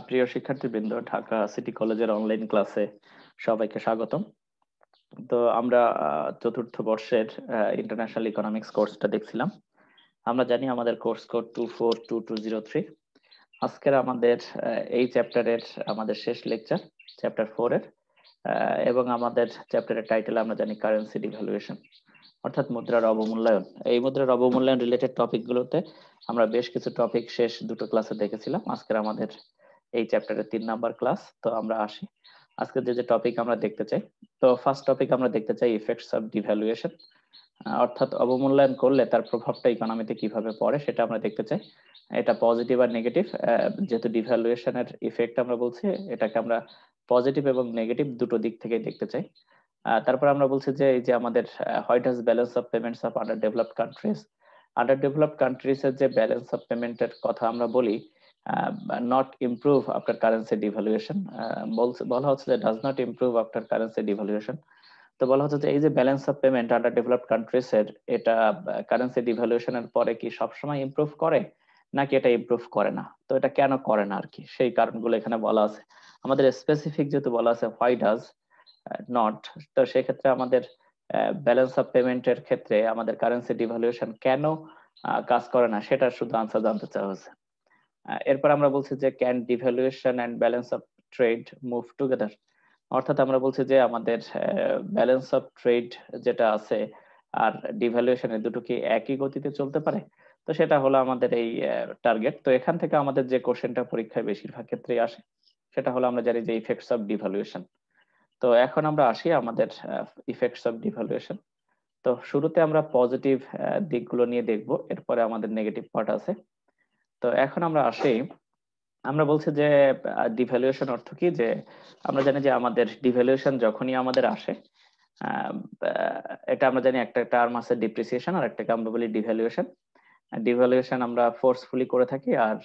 প্রিয় শিক্ষার্থীবৃন্দ, ঢাকা সিটি কলেজের অনলাইন ক্লাসে সবাইকে স্বাগতম। তো আমরা চতুর্থ বর্ষের ইন্টারন্যাশনাল ইকোনমিক্স কোর্সটা দেখছিলাম। আমরা জানি আমাদের কোর্স কোড 242203। আজকের আমাদের এই চ্যাপ্টারের আমাদের শেষ লেকচার, চ্যাপ্টার 4 এর, এবং আমাদের চ্যাপ্টারের টাইটেল আমরা জানি কারেন্সি ডিভ্যালুয়েশন, অর্থাৎ মুদ্রার অবমূল্যায়ন। এই মুদ্রার অবমূল্যায়ন রিলেটেড টপিকগুলোতে আমরা বেশ কিছু টপিক শেষ দুটো ক্লাসে দেখেছিলাম। আজকের আমাদের এই চ্যাপ্টারের 3 নাম্বার ক্লাস। তো আমরা আসি আজকে যে টপিক আমরা দেখতে চাই। তো ফার্স্ট টপিক আমরা দেখতে চাই ইফেক্টস অফ ডিভ্যালুয়েশন, অর্থাৎ অবমূল্যায়ন করলে তার প্রভাবটা ইকোনমিতে কিভাবে পড়ে সেটা আমরা দেখতে চাই। এটা পজিটিভ আর নেগেটিভ, যেহেতু ডিভ্যালুয়েশনের ইফেক্ট আমরা বলছি, এটাকে আমরা পজিটিভ এবং নেগেটিভ দুটো দিক থেকে দেখতে চাই। তারপর আমরা বলছি যে এই যে আমাদের white house balance of payments of under developed countries, under developed countries এর যে ব্যালেন্স অফ পেমেন্টের কথা আমরা বলি, not improve after currency devaluation, বলা হচ্ছে যে does not improve after currency devaluation. তো বলা হচ্ছে যে এই যে balance of payment under developed countries এর, এটা কারেন্সি ডিভ্যালুয়েশনের পরে কি সবসময় ইমপ্রুভ করে নাকি এটা ইমপ্রুভ করে না। তো এটা কেন করে না আর কি, সেই কারণগুলো এখানে বলা আছে। আমাদের স্পেসিফিক যেহেতু বলা আছে হোয়াই ডাজ নট, তো সেক্ষেত্রে আমাদের ব্যালেন্স অফ পেমেন্টের ক্ষেত্রে আমাদের কারেন্সি ডিভ্যালুয়েশন কেন কাজ করে না সেটা শুধু আনসার জানতে চাওয়া হয়েছে। এরপর আমরা বলছি যে can devaluation and balance of trade move together, অর্থাৎ আমরা বলছি যে আমাদের ব্যালেন্স অফ ট্রেড যেটা আছে আর ডিভ্যালুয়েশন, এই দুটো কি একই গতিতে চলতে পারে। তো সেটা হলো আমাদের এই টার্গেট। তো এখান থেকে আমাদের যে কোশ্চেনটা পরীক্ষায় বেশিরভাগ ক্ষেত্রেই আসে সেটা হলো আমরা জানি যে ইফেক্টস অফ ডিভ্যালুয়েশন। তো এখন আমরা আসি আমাদের ইফেক্টস অফ ডিভ্যালুয়েশন। তো শুরুতে আমরা পজিটিভ দিকগুলো নিয়ে দেখব, এরপরে আমাদের নেগেটিভ পার্ট আছে। তো এখন আমরা আসি, আমরা বলছি যে ডিভ্যালুয়েশন অর্থ কি, যে আমরা জানি যে আমাদের ডিভ্যালুয়েশন যখনই আমাদের আসে, আহ, এটা আমরা জানি একটা টার্ম আছে ডিপ্রিসিয়েশন, আর একটাকে আমরা বলি ডিভ্যালুয়েশন। ডিভ্যালুয়েশন আমরা ফোর্সফুলি করে থাকি, আর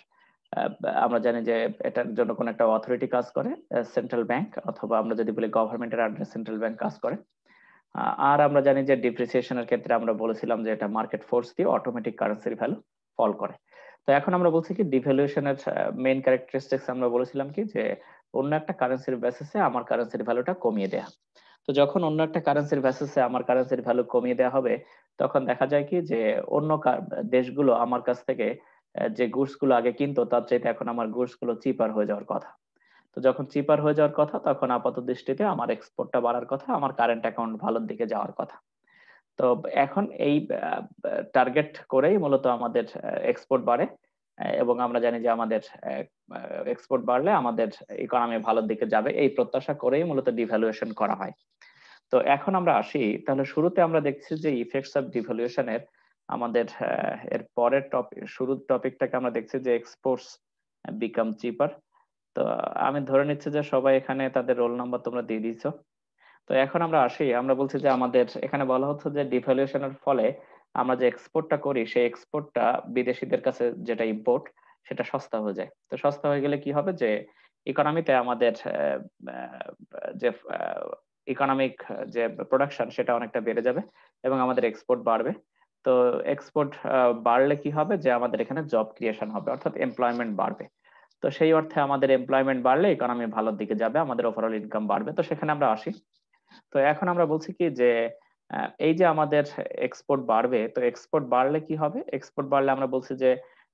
আহ, আমরা জানি যে এটার জন্য কোন একটা অথরিটি কাজ করে, সেন্ট্রাল ব্যাংক, অথবা আমরা যদি বলি গভর্নমেন্টের আন্ডারে সেন্ট্রাল ব্যাংক কাজ করে। আর আমরা জানি যে ডিপ্রিসিয়েশনের ক্ষেত্রে আমরা বলেছিলাম যে এটা মার্কেট ফোর্স দিয়ে অটোমেটিক কারেন্সির ভ্যালু ফল করে। তো এখন আমরা বলছি কি ডিভ্যালুয়েশনের মেইন ক্যারেক্টারিস্টিক্স আমরা বলেছিলাম কি, যে অন্য একটা কারেন্সির বেসিসে আমার কারেন্সির ভ্যালুটা কমিয়ে দেয়া। তো যখন অন্য একটা কারেন্সির বেসিসে আমার কারেন্সির ভ্যালু কমিয়ে দেওয়া হবে, তখন দেখা যায় কি যে অন্য দেশগুলো আমার কাছ থেকে যে গুডস গুলো আগে কিনতো তার চাইতে এখন আমার গুডস গুলো চিপার হয়ে যাওয়ার কথা। তো যখন চিপার হয়ে যাওয়ার কথা, তখন আপাত দৃষ্টিতে আমার এক্সপোর্টটা বাড়ার কথা, আমার কারেন্ট অ্যাকাউন্ট ভালোর দিকে যাওয়ার কথা। তো এখন এই টার্গেট করেই মূলত আমাদের এক্সপোর্ট বাড়ে, এবং আমরা জানি যে আমাদের এক্সপোর্ট বাড়লে আমাদের ইকোনমি ভালোর দিকে যাবে, এই প্রত্যাশা করেই মূলত ডিভ্যালুয়েশন করা হয়। তো এখন আমরা আসি, তাহলে শুরুতে আমরা দেখছি যে ইফেক্টস অফ ডিভ্যালুয়েশনের আমাদের এর পরের টপিক, শুরুর টপিকটাকে আমরা দেখছি যে এক্সপোর্টস বিকাম চিপার। তো আমি ধরে নিচ্ছি যে সবাই এখানে তাদের রোল নাম্বার তোমরা দিয়ে দিয়েছো। তো এখন আমরা আসি, আমরা বলছি যে আমাদের এখানে বলা হচ্ছে যে ডিভ্যালুয়েশনের ফলে আমরা যে এক্সপোর্টটা করি সেই এক্সপোর্টটা বিদেশিদের কাছে যেটা ইম্পোর্ট সেটা সস্তা হয়ে যায়। তো সস্তা হয়ে গেলে কি হবে, যে ইকোনমিতে আমাদের যে ইকোনমিক যে প্রোডাকশন সেটা অনেকটা বেড়ে যাবে এবং আমাদের এক্সপোর্ট বাড়বে। তো এক্সপোর্ট বাড়লে কি হবে, যে আমাদের এখানে জব ক্রিয়েশন হবে, অর্থাৎ এমপ্লয়মেন্ট বাড়বে। তো সেই অর্থে আমাদের এমপ্লয়মেন্ট বাড়লে ইকোনমি ভালোর দিকে যাবে, আমাদের ওভারঅল ইনকাম বাড়বে। তো সেখানে আমরা আসি। তো এখন আমরা বলছি কি, যে এই যে আমাদের এক্সপোর্ট বাড়বে, তো এক্সপোর্ট বাড়লে কি হবে, এক্সপোর্ট বাড়লে আমরা বলছি যে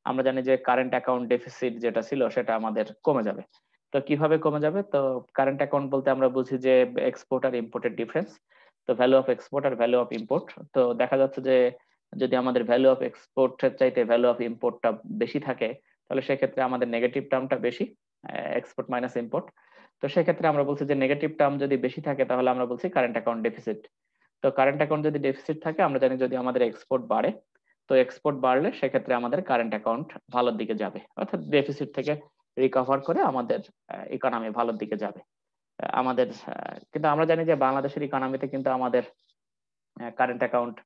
আমরা জানি যে কারেন্ট অ্যাকাউন্ট ডেফিসিট যেটা ছিল সেটা আমাদের কমে যাবে। তো কিভাবে কমে যাবে, তো কারেন্ট অ্যাকাউন্ট বলতে আমরা বুঝি যে এক্সপোর্ট আর ইম্পোর্টের ডিফারেন্স, তো ভ্যালু অফ এক্সপোর্ট আর ভ্যালু অফ ইম্পোর্ট। তো দেখা যাচ্ছে যে যদি আমাদের ভ্যালু অফ এক্সপোর্টের চাইতে ভ্যালু অফ ইম্পোর্টটা বেশি থাকে, তাহলে সেক্ষেত্রে আমাদের নেগেটিভ টার্মটা বেশি, এক্সপোর্ট মাইনাস ইম্পোর্ট। তো সেক্ষেত্রে আমরা বলছি যে নেগেটিভ টার্ম যদি বেশি থাকে তাহলে আমরা বলছি কারেন্ট অ্যাকাউন্ট ডেফিসিট। তো কারেন্ট অ্যাকাউন্ট যদি ডেফিসিট থাকে, আমরা জানি যদি আমাদের এক্সপোর্ট বাড়ে, তো এক্সপোর্ট বাড়লে সেক্ষেত্রে আমাদের কারেন্ট অ্যাকাউন্ট ভালোর দিকে যাবে, অর্থাৎ ডেফিসিট থেকে রিকভার করে আমাদের ইকোনমি ভালোর দিকে যাবে। আমাদের কিন্তু আমরা জানি যে বাংলাদেশের ইকোনমিতে কিন্তু আমাদের কারেন্ট অ্যাকাউন্ট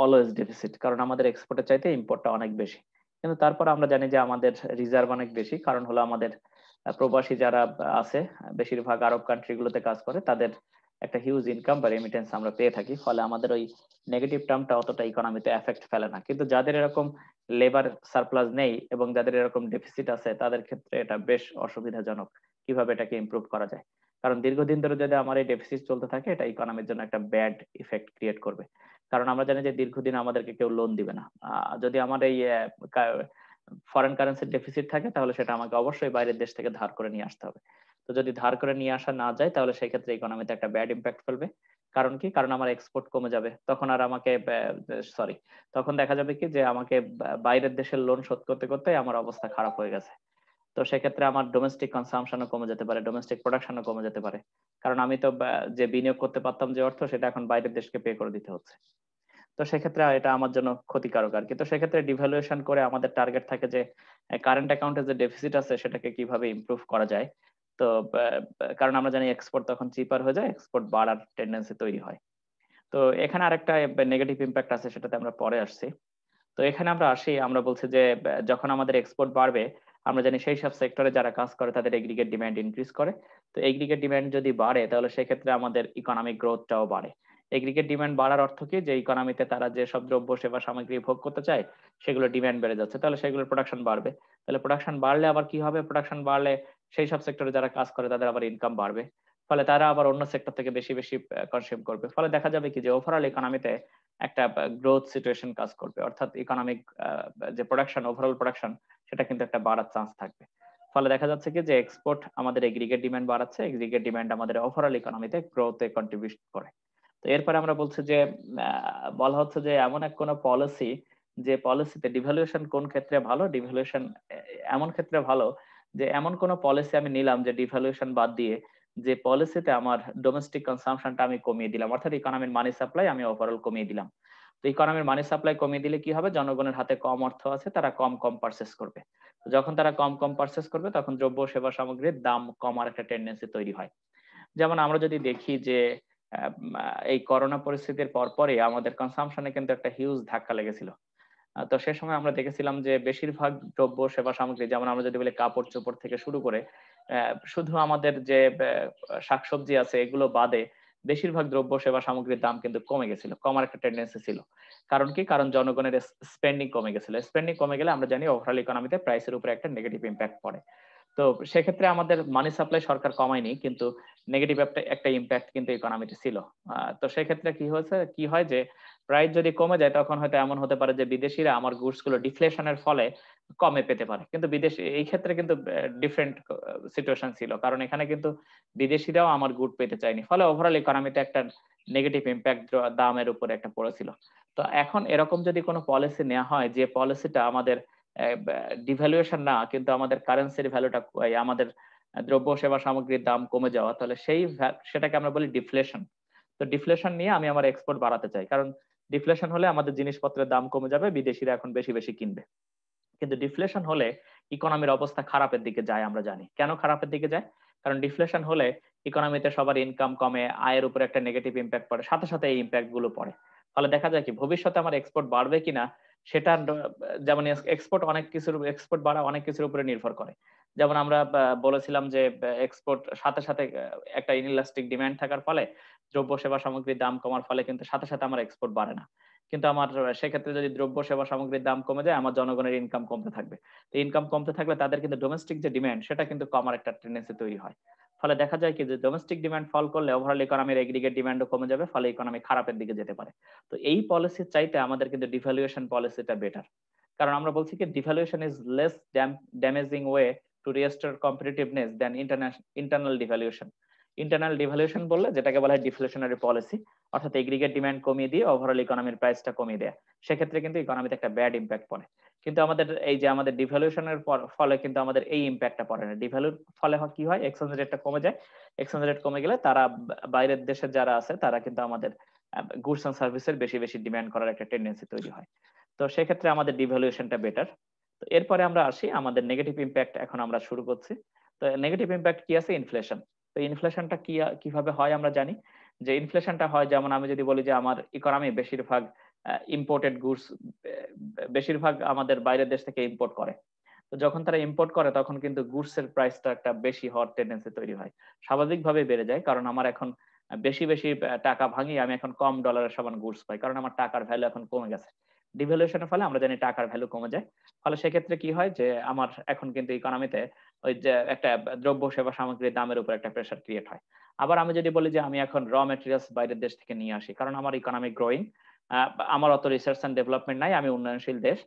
অলওয়েজ ডেফিসিট, কারণ আমাদের এক্সপোর্টের চাইতে ইম্পোর্টটা অনেক বেশি। কিন্তু তারপর আমরা জানি যে আমাদের রিজার্ভ অনেক বেশি, কারণ হলো আমাদের প্রবাসী যারা আছে বেশিরভাগ আরব কান্ট্রি গুলোতে কাজ করে, তাদের একটা হিউজ ইনকাম বা রেমিটেন্স আমরা পেয়ে থাকি, ফলে আমাদের ওই নেগেটিভ টার্মটা অতটা ইকোনমিতে এফেক্ট ফেলে না। কিন্তু যাদের এরকম লেবার সারপ্লাস নেই এবং যাদের এরকম ডেফিসিট আছে তাদের ক্ষেত্রে এটা বেশ অসুবিধাজনক কিভাবে এটাকে ইমপ্রুভ করা যায়। কারণ দীর্ঘদিন ধরে যদি আমার এই ডেফিসিট চলতে থাকে, এটা ইকোনমির জন্য একটা ব্যাড ইফেক্ট ক্রিয়েট করবে। কারণ আমরা জানি যে দীর্ঘদিন আমাদেরকে কেউ লোন দিবে না। যদি আমার এই ফরেন কারেন্সির ডেফিসিট থাকে, তাহলে সেটা আমাকে অবশ্যই বাইরের দেশ থেকে ধার করে নিয়ে আসতে হবে। তো যদি ধার করে নিয়ে আসা না যায়, তাহলে সেই ক্ষেত্রে ইকোনমিতে একটা ব্যাড ইম্প্যাক্ট ফেলবে। কারণ কি? কারণ আমার এক্সপোর্ট কমে যাবে, তখন আর আমাকে সরি তখন দেখা যাবে কি যে আমাকে বাইরের দেশের লোন শোধ করতে করতে আমার অবস্থা খারাপ হয়ে গেছে। তো সেক্ষেত্রে আমার ডোমেস্টিক কনসাম্পশনও কমে যেতে পারে, ডোমেস্টিক প্রোডাকশনও কমে যেতে পারে। কারণ আমি তো যে বিনিয়োগ করতে পারতাম যে অর্থ, সেটা এখন বাইরের দেশকে পে করে দিতে হচ্ছে। তো সেক্ষেত্রে এটা আমার জন্য ক্ষতিকারক আর কি। তো সেক্ষেত্রে ডিভ্যালুয়েশন করে আমাদের টার্গেট থাকে যে কারেন্ট অ্যাকাউন্টে যে ডেফিসিট আছে সেটাকে কিভাবে ইমপ্রুভ করা যায়। তো কারণ আমরা জানি এক্সপোর্ট তখন চিপার হয়ে যায়, এক্সপোর্ট বাড়ার টেন্ডেন্সি তৈরি হয়। তো এখানে আরেকটা নেগেটিভ ইম্প্যাক্ট আছে, সেটাতে আমরা পরে আসছি। তো এখানে আমরা আসি, আমরা বলছি যে যখন আমাদের এক্সপোর্ট বাড়বে, আমরা জানি সেই সব সেক্টরে যারা কাজ করে তাদের এগ্রিগেট ডিমান্ড ইনক্রিজ করে। তো এগ্রিগেট ডিমান্ড যদি বাড়ে, তাহলে সেক্ষেত্রে আমাদের ইকোনমিক গ্রোথটাও বাড়ে। এগ্রিগেট ডিমান্ড বাড়ার অর্থ কি? যে ইকোনমিতে তারা যে সব দ্রব্য সেবা সামগ্রী ভোগ করতে চায়, সেগুলো ডিমান্ড বেড়ে যাচ্ছে, তাহলে সেগুলোর প্রোডাকশন বাড়বে। তাহলে প্রোডাকশন বাড়লে আবার কি হবে? প্রোডাকশন বাড়লে সেই সব সেক্টরে যারা কাজ করে তাদের আবার ইনকাম বাড়বে, ফলে তারা আবার অন্য সেক্টর থেকে বেশি বেশি কনজিউম করবে। ফলে দেখা যাবে কি যে ওভারঅল ইকোনমিতে একটা গ্রোথ সিচুয়েশন কাজ করবে, অর্থাৎ ইকোনমিক যে প্রোডাকশন, ওভারঅল প্রোডাকশন, সেটা কিন্তু একটা বাড়ার চান্স থাকবে। ফলে দেখা যাচ্ছে কি যে এক্সপোর্ট আমাদের এগ্রিগেট ডিমান্ড বাড়াচ্ছে, এগ্রিগেট ডিমান্ড আমাদের ওভারঅল ইকোনমিতে গ্রোথে কন্ট্রিবিউট করে। তো এরপরে আমরা বলছি যে বলা হচ্ছে যে এমন এক কোন পলিসি, যে পলিসিতে ডিভ্যালুয়েশন কোন ক্ষেত্রে ভালো, ডিভ্যালুয়েশন এমন ক্ষেত্রে ভালো যে এমন কোন পলিসি আমি নিলাম যে ডিভ্যালুয়েশন বাদ দিয়ে, যে পলিসিতে আমার ডোমেস্টিক কনসাম্পশনটা আমি কমিয়ে দিলাম, অর্থাৎ ইকোনমির মানি সাপ্লাই আমি ওভারঅল কমিয়ে দিলাম। তো ইকোনমির মানি সাপ্লাই কমিয়ে দিলে কি হবে? জনগণের হাতে কম অর্থ আছে, তারা কম কম পারচেস করবে। তো যখন তারা কম কম পারচেস করবে, তখন দ্রব্য সেবা সামগ্রীর দাম কমার একটা টেন্ডেন্সি তৈরি হয়। যেমন আমরা যদি দেখি যে এই করোনা পরিস্থিতির পরপরই আমাদের কনসাম্পশনে কিন্তু একটা হিউজ ধাক্কা লেগেছিল। তো সে সময় আমরা দেখেছিলাম যে বেশিরভাগ দ্রব্য সেবা সামগ্রী, যেমন আমরা যদি বলি কাপড় চোপড় থেকে শুরু করে শুধু আমাদের যে শাকসবজি আছে এগুলো বাদে বেশিরভাগ দ্রব্য সেবা সামগ্রীর দাম কিন্তু কমে গেছিল, কমার একটা টেন্ডেন্সি ছিল। কারণ কি? কারণ জনগণের স্পেন্ডিং কমে গেছিল। স্পেন্ডিং কমে গেলে আমরা জানি ওভারঅল ইকোনমিতে প্রাইসের উপরে একটা নেগেটিভ ইম্প্যাক্ট পড়ে। তো সেক্ষেত্রে আমাদের মানি সাপ্লাই সরকার কমায়নি, কিন্তু নেগেটিভ একটা একটা ইম্প্যাক্ট কিন্তু ইকোনমিতে ছিল। তো সেক্ষেত্রে কি হয়েছে, কি হয় যে প্রাইস যদি কমে যায়, তখন হয়তো এমন হতে পারে যে বিদেশিরা আমার গুডস গুলো ডিফ্লেশনের ফলে কমে পেতে পারে। কিন্তু বিদেশি এই ক্ষেত্রে কিন্তু ডিফারেন্ট সিচুয়েশন ছিল, কারণ এখানে কিন্তু বিদেশিরাও আমার গুড পেতে চায়নি, ফলে ওভারঅল ইকোনমিতে একটা নেগেটিভ ইম্প্যাক্ট দামের উপরে একটা পড়েছিল। তো এখন এরকম যদি কোনো পলিসি নেওয়া হয়, যে পলিসিটা আমাদের ডিভ্যালুয়েশন না, কিন্তু আমাদের কারেন্সির ভ্যালুটা, আমাদের দ্রব্য সেবা সামগ্রীর দাম কমে যাওয়া, তাহলে সেটাকে আমরা বলি ডিফ্লেশন। তো ডিফ্লেশন নিয়ে আমি আমার এক্সপোর্ট বাড়াতে চাই, কারণ ডিফ্লেশন হলে আমাদের জিনিসপত্রের দাম কমে যাবে, বিদেশিরা এখন বেশি বেশি কিনবে। কিন্তু ডিফ্লেশন হলে ইকোনমির অবস্থা খারাপের দিকে যায়। আমরা জানি কেন খারাপের দিকে যায়। কারণ ডিফ্লেশন হলে ইকোনমিতে সবার ইনকাম কমে, আয়ের উপর একটা নেগেটিভ ইম্প্যাক্ট পড়ে, সাথে সাথে এই ইম্প্যাক্ট গুলো পড়ে। ফলে দেখা যায় কি ভবিষ্যতে আমার এক্সপোর্ট বাড়বে কিনা সেটা যেমন এক্সপোর্ট বাড়া অনেক কিছুর উপরে নির্ভর করে। যেমন আমরা বলেছিলাম যে এক্সপোর্ট সাথে সাথে একটা ইনইলাস্টিক ডিমান্ড থাকার ফলে, দ্রব্য সেবা সামগ্রীর দাম কমার ফলে কিন্তু সাথে সাথে আমার এক্সপোর্ট বাড়ে না। কিন্তু আমার সেক্ষেত্রে যদি দ্রব্য সেবা সামগ্রীর দাম কমে যায়, আমার জনগণের ইনকাম কমতে থাকবে। তো ইনকাম কমতে থাকলে তাদের কিন্তু ডোমেস্টিক যে ডিমান্ড, সেটা কিন্তু কমার একটা টেন্ডেন্সি তৈরি হয়। ফলে দেখা যায় কি যে ডোমেস্টিক ডিমান্ড ফল করলে ওভারঅল ইকোনমির এগ্রিগেট ডিমান্ডও কমে যাবে, ফলে ইকোনমি খারাপের দিকে যেতে পারে। তো এই পলিসির চাইতে আমাদের কিন্তু ডিভ্যালুয়েশন পলিসিটা বেটার। কারণ আমরা বলছি কি devaluation is less damaging way to restore competitiveness than internal devaluation. Internal devaluation বললে যেটাকে বলা হয় ডিফ্লেশনারি পলিসি, অর্থাৎ এগ্রিগেট ডিমান্ড কমিয়ে দিয়ে ওভারঅল ইকোনমির প্রাইসটা কমিয়ে দেয়া, সেক্ষেত্রে কিন্তু ইকোনমিতে একটা ব্যাড ইম্প্যাক্ট পড়ে। কিন্তু আমাদের এই যে আমাদের ডিভ্যালুয়েশনের ফলে কিন্তু আমাদের এই ইম্প্যাক্টটা পড়ে না। ডিভ্যালুর ফলে কি হয়? এক্সচেঞ্জ রেটটা কমে যায়। এক্সচেঞ্জ রেট কমে গেলে তারা বাইরের দেশের যারা আছে তারা কিন্তু আমাদের গুডস এন্ড সার্ভিসের বেশি বেশি ডিমান্ড করার একটা টেন্ডেন্সি তৈরি হয়। তো সেক্ষেত্রে আমাদের ডিভ্যালুয়েশনটা বেটার। তো এরপরে আমরা আসি আমাদের নেগেটিভ ইম্প্যাক্ট, এখন আমরা শুরু করছি। তো নেগেটিভ ইম্প্যাক্ট কি আছে? ইনফ্লেশন। তো ইনফ্লেশনটা কিভাবে হয় আমরা জানি যে ইনফ্লেশনটা হয়, যেমন আমি যদি বলি যে আমার ইকোনমি বেশিরভাগ ইম্পোর্টেড গুডস, বেশিরভাগ আমাদের বাইরের দেশ থেকে ইম্পোর্ট করে। তো যখন তারা ইম্পোর্ট করে, তখন কিন্তু গুডস এর প্রাইসটা একটা বেশি হওয়ার টেন্ডেন্সি তৈরি হয়, স্বাভাবিকভাবেই বেড়ে যায়। কারণ আমার এখন বেশি বেশি টাকা ভাঙিয়ে আমি এখন কম ডলারের সমান গুডস পাই, কারণ আমার টাকার ভ্যালু এখন কমে গেছে। ডিভ্যালুয়েশনের ফলে আমরা জানি টাকার ভ্যালু কমে যায়। ফলে সেক্ষেত্রে কি হয় যে আমার এখন কিন্তু ইকোনমিতে ওই যে একটা দ্রব্য সেবা সামগ্রীর দামের উপর একটা প্রেশার ক্রিয়েট হয়। আবার আমি যদি বলি যে আমি এখন মেটেরিয়ালস বাইরের দেশ থেকে নিয়ে আসি, কারণ আমার ইকোনমি গ্রোয়িং, আমার অত রিসার্চ এন্ড ডেভেলপমেন্ট নাই, আমি উন্নয়নশীল দেশ।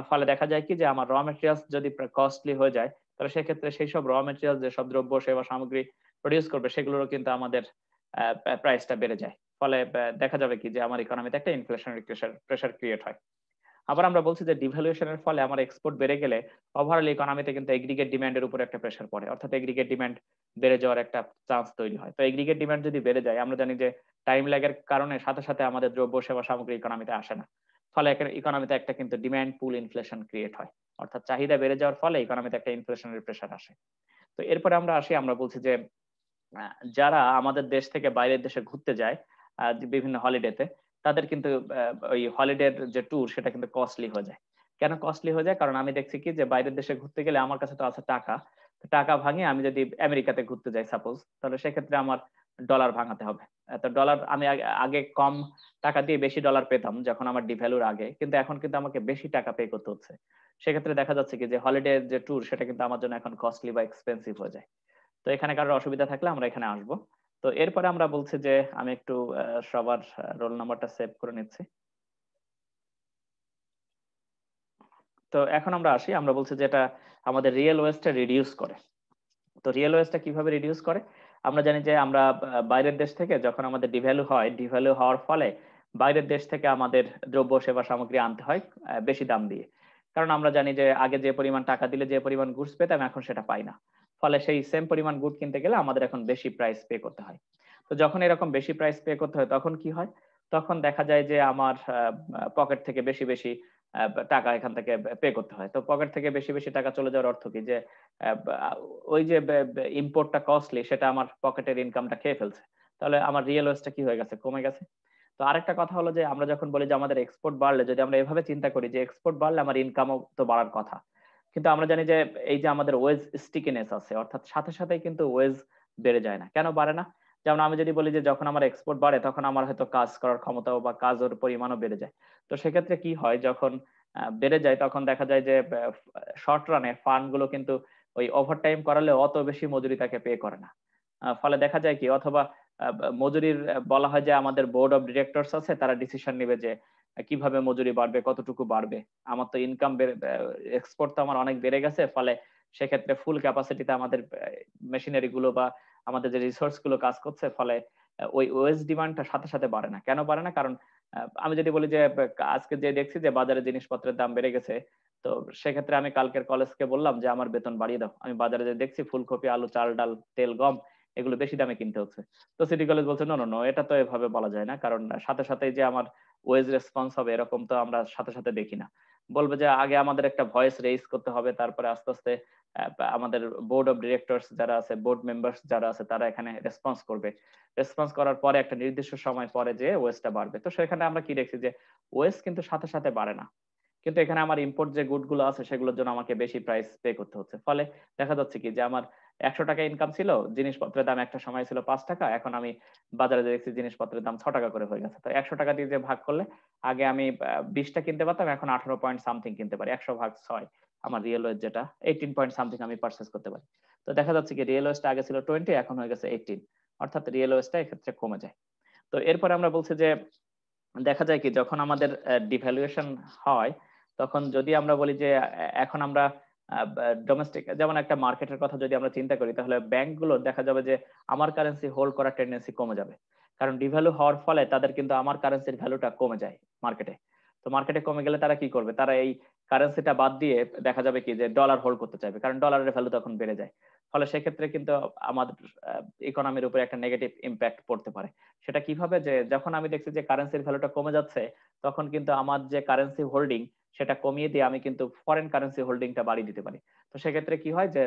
ফলে দেখা যায় কি যে আমার মেটেরিয়ালস যদি কস্টলি হয়ে যায়, তাহলে সেক্ষেত্রে সেই সব মেটেরিয়ালস, যেসব দ্রব্য সেবা সামগ্রী প্রডিউস করবে, সেগুলোরও কিন্তু আমাদের প্রাইসটা বেড়ে যায়। ফলে দেখা যাবে কি যে আমার ইকোনমিতে একটা ইনফ্লেশনারি প্রেশার ক্রিয়েট হয়। আবার আমরা বলছি যে ডিভ্যালুয়েশনের ফলে আমার এক্সপোর্ট বেড়ে গেলে ওভারঅল ইকোনমিতে কিন্তু এগ্রিগেট ডিমান্ডের উপর একটা প্রেশার পড়ে, অর্থাৎ এগ্রিগেট ডিমান্ড বেড়ে যাওয়ার একটা চান্স তৈরি হয়। তো এগ্রিগেট ডিমান্ড যদি বেড়ে যায়, আমরা জানি যে টাইম ল্যাগের কারণে সাথে সাথে আমাদের দ্রব্য সেবা সামগ্রী ইকোনমিতে আসে না। ফলে ইকোনমিতে একটা কিন্তু ডিমান্ড পুল ইনফ্লেশন ক্রিয়েট হয়, অর্থাৎ চাহিদা বেড়ে যাওয়ার ফলে ইকোনমিতে একটা ইনফ্লেশনারি প্রেশার আসে। তো এরপরে আমরা আসি, আমরা বলছি যে যারা আমাদের দেশ থেকে বাইরের দেশে ঘুরতে যায় যে বিভিন্ন হলিডেতে, তাদের কিন্তু ওই হলিডের যে ট্যুর সেটা কিন্তু কস্টলি হয়ে যায়। কেন কস্টলি হয়ে যায়? কারণ আমি দেখছি কি যে বাইরের দেশে ঘুরতে গেলে আমার কাছে তো আছে টাকা। তো টাকা ভাঙিয়ে আমি যদি আমেরিকাতে ঘুরতে যাই সাপোজ, তাহলে সেক্ষেত্রে আমার ডলার ভাঙাতে হবে। তো ডলার আমি আগে কম টাকা দিয়ে বেশি ডলার পেতাম যখন আমার ডিভ্যালুর আগে, কিন্তু এখন কিন্তু আমাকে বেশি টাকা পে করতে হচ্ছে। সেক্ষেত্রে দেখা যাচ্ছে কি যে হলিডে যে ট্যুর সেটা কিন্তু আমার জন্য এখন কস্টলি বা এক্সপেন্সিভ হয়ে যায়। তো এখানে কারোর অসুবিধা থাকলে আমরা এখানে আসবো। তো এরপরে আমরা বলছি যে আমি একটু সবার রোল নাম্বারটা সেভ করে নিচ্ছি। তো এখন আমরা আসি, আমরা বলছি যে এটা আমাদের রিয়েল ওয়েস্টটা রিডিউস করে। তো রিয়েল ওয়েস্টটা কিভাবে রিডিউস করে? আমরা জানি যে আমরা বাইরের দেশ থেকে যখন আমাদের ডিভ্যালু হয়, ডিভ্যালু হওয়ার ফলে বাইরের দেশ থেকে আমাদের দ্রব্য সেবা সামগ্রী আনতে হয় বেশি দাম দিয়ে। কারণ আমরা জানি যে আগে যে পরিমাণ টাকা দিলে যে পরিমাণ গুডস পেতাম, এখন সেটা পাই না। ফলে সেই সেম পরিমাণ গুড কিনতে গেলে আমাদের এখন বেশি প্রাইস পে করতে হয়। তো যখন এরকম বেশি প্রাইস পে করতে হয়, তখন কি হয়? তখন দেখা যায় যে আমার পকেট থেকে বেশি বেশি টাকা এখান থেকে পে করতে হয়। তো পকেট থেকে বেশি বেশি টাকা চলে যাওয়ার অর্থ কি যে ওই যে ইম্পোর্টটা কস্টলি, সেটা আমার পকেটের ইনকামটা খেয়ে ফেলছে। তাহলে আমার রিয়েল ওয়েস্টটা কি হয়ে গেছে? কমে গেছে। তো আরেকটা কথা হলো যে আমরা যখন বলি যে আমাদের এক্সপোর্ট বাড়লে, যদি আমরা এভাবে চিন্তা করি যে এক্সপোর্ট বাড়লে আমার ইনকামও তো বাড়ার কথা, কিন্তু আমরা জানি যে এই যে আমাদের ওয়েজ স্টিকিনেস আছে, অর্থাৎ সাথে সাথে কিন্তু ওয়েজ বেড়ে যায় না। কেন বাড়ে না? যেমন আমি যদি বলি যে যখন আমার এক্সপোর্ট বাড়ে, তখন আমার হয়তো কাজ করার ক্ষমতাও বা কাজের পরিমাণও বেড়ে যায়। তো সেক্ষেত্রে কি হয়, যখন বেড়ে যায় তখন দেখা যায় যে শর্ট রানে ফান্ড গুলো কিন্তু ওই ওভারটাইম করালে অত বেশি মজুরি তাকে পে করে না। ফলে দেখা যায় কি, অথবা মজুরির বলা হয় যে আমাদের বোর্ড অফ ডিরেক্টরস আছে, তারা ডিসিশন নেবে যে কিভাবে মজুরি বাড়বে, কতটুকু বাড়বে। আমার তো ইনকাম এক্সপোর্ট তো আমার অনেক বেড়ে গেছে, ফলে সেক্ষেত্রে ফুল ক্যাপাসিটিতে আমাদের মেশিনারি গুলো বা আমাদের যে রিসোর্স গুলো কাজ করছে, ফলে ওই ওয়েজ ডিমান্ডটা সাথে সাথে বাড়ে না। কেন বাড়ে না? কারণ আমি যদি বলি যে আজকে যে দেখছি যে বাজারে জিনিসপত্রের দাম বেড়ে গেছে, তো সেক্ষেত্রে আমি কালকের কলেজকে বললাম যে আমার বেতন বাড়িয়ে দাও। আমি বাজারে যে দেখছি ফুলকপি, আলু, চাল, ডাল, তেল, গম এগুলো বেশি দামে কিনতে হচ্ছে। তো সিটি কলেজ বলছে নো নো নো, এটা তো এভাবে বলা যায় না, কারণ সাথে সাথে যে আমার ওয়েজ রেসপন্স হবে এরকম তো আমরা সাথে সাথে দেখি না। বলবে যে আগে আমাদের একটা ভয়েস রেইজ করতে হবে, তারপরে আস্তে আস্তে আমাদের বোর্ড অফ ডিরেক্টরস যারা আছে, বোর্ড মেম্বার্স যারা আছে, তারা এখানে রেসপন্স করবে। রেসপন্স করার পরে একটা নির্দিষ্ট সময় পরে যে ওয়েস্টটা বাড়বে। তো সেখানে আমরা কি দেখছি যে ওয়েস্ট কিন্তু সাথে সাথে বাড়ে না, কিন্তু এখানে আমার ইম্পোর্ট যে গুড গুলো আছে সেগুলোর জন্য আমাকে বেশি প্রাইস পে করতে হচ্ছে। ফলে দেখা যাচ্ছে কি যে আমার 100 টাকা ইনকাম ছিল, জিনিসপত্রের দাম একটা সময় ছিল 5 টাকা, এখন আমি বাজারে দেখছি জিনিসপত্রের দাম 6 টাকা করে হয়ে গেছে। তো 100 টাকা দিয়ে যে ভাগ করলে আগে আমি 20টা কিনতে পারতাম, এখন 18 পয়েন্ট সামথিং কিনতে পারি। 100/6 আমার রিয়েল ওয়েজ যেটা 18 পয়েন্ট সামথিং আমি পারচেস করতে পারি। তো দেখা যাচ্ছে কি রিয়েল ওয়েজটা আগে ছিল 20, এখন হয়ে গেছে 18, অর্থাৎ রিয়েল ওয়েজটা এক্ষেত্রে কমে যায়। তো এরপরে আমরা বলছি যে দেখা যায় কি যখন আমাদের ডিভ্যালুয়েশন হয়, তখন যদি আমরা বলি যে এখন আমরা ডোমেস্টিক যেমন একটা মার্কেটের কথা যদি আমরা চিন্তা করি, তাহলে ব্যাংকগুলো দেখা যাবে যে আমার কারেন্সি হোল্ড করার টেন্ডেন্সি কমে যাবে। কারণ ডিভ্যালু হওয়ার ফলে তাদের কিন্তু আমার কারেন্সির ভ্যালুটা কমে যায় মার্কেটে। তো মার্কেটে কমে গেলে তারা কি করবে? তারা এই কারেন্সিটা বাদ দিয়ে দেখা যাবে কি যে ডলার হোল্ড করতে চাইবে, কারণ ডলারের ভ্যালু তখন বেড়ে যায়। ফলে সেক্ষেত্রে কিন্তু আমাদের ইকোনমির উপরে একটা নেগেটিভ ইম্প্যাক্ট পড়তে পারে। সেটা কিভাবে? যে যখন আমি দেখছি যে কারেন্সির ভ্যালুটা কমে যাচ্ছে, তখন কিন্তু আমার যে কারেন্সি হোল্ডিং সেটা কমিয়ে দিয়ে আমি কিন্তু ফরেন কারেন্সি হোল্ডিংটা বাড়িয়ে দিতে পারি। তো সেক্ষেত্রে কি হয় যে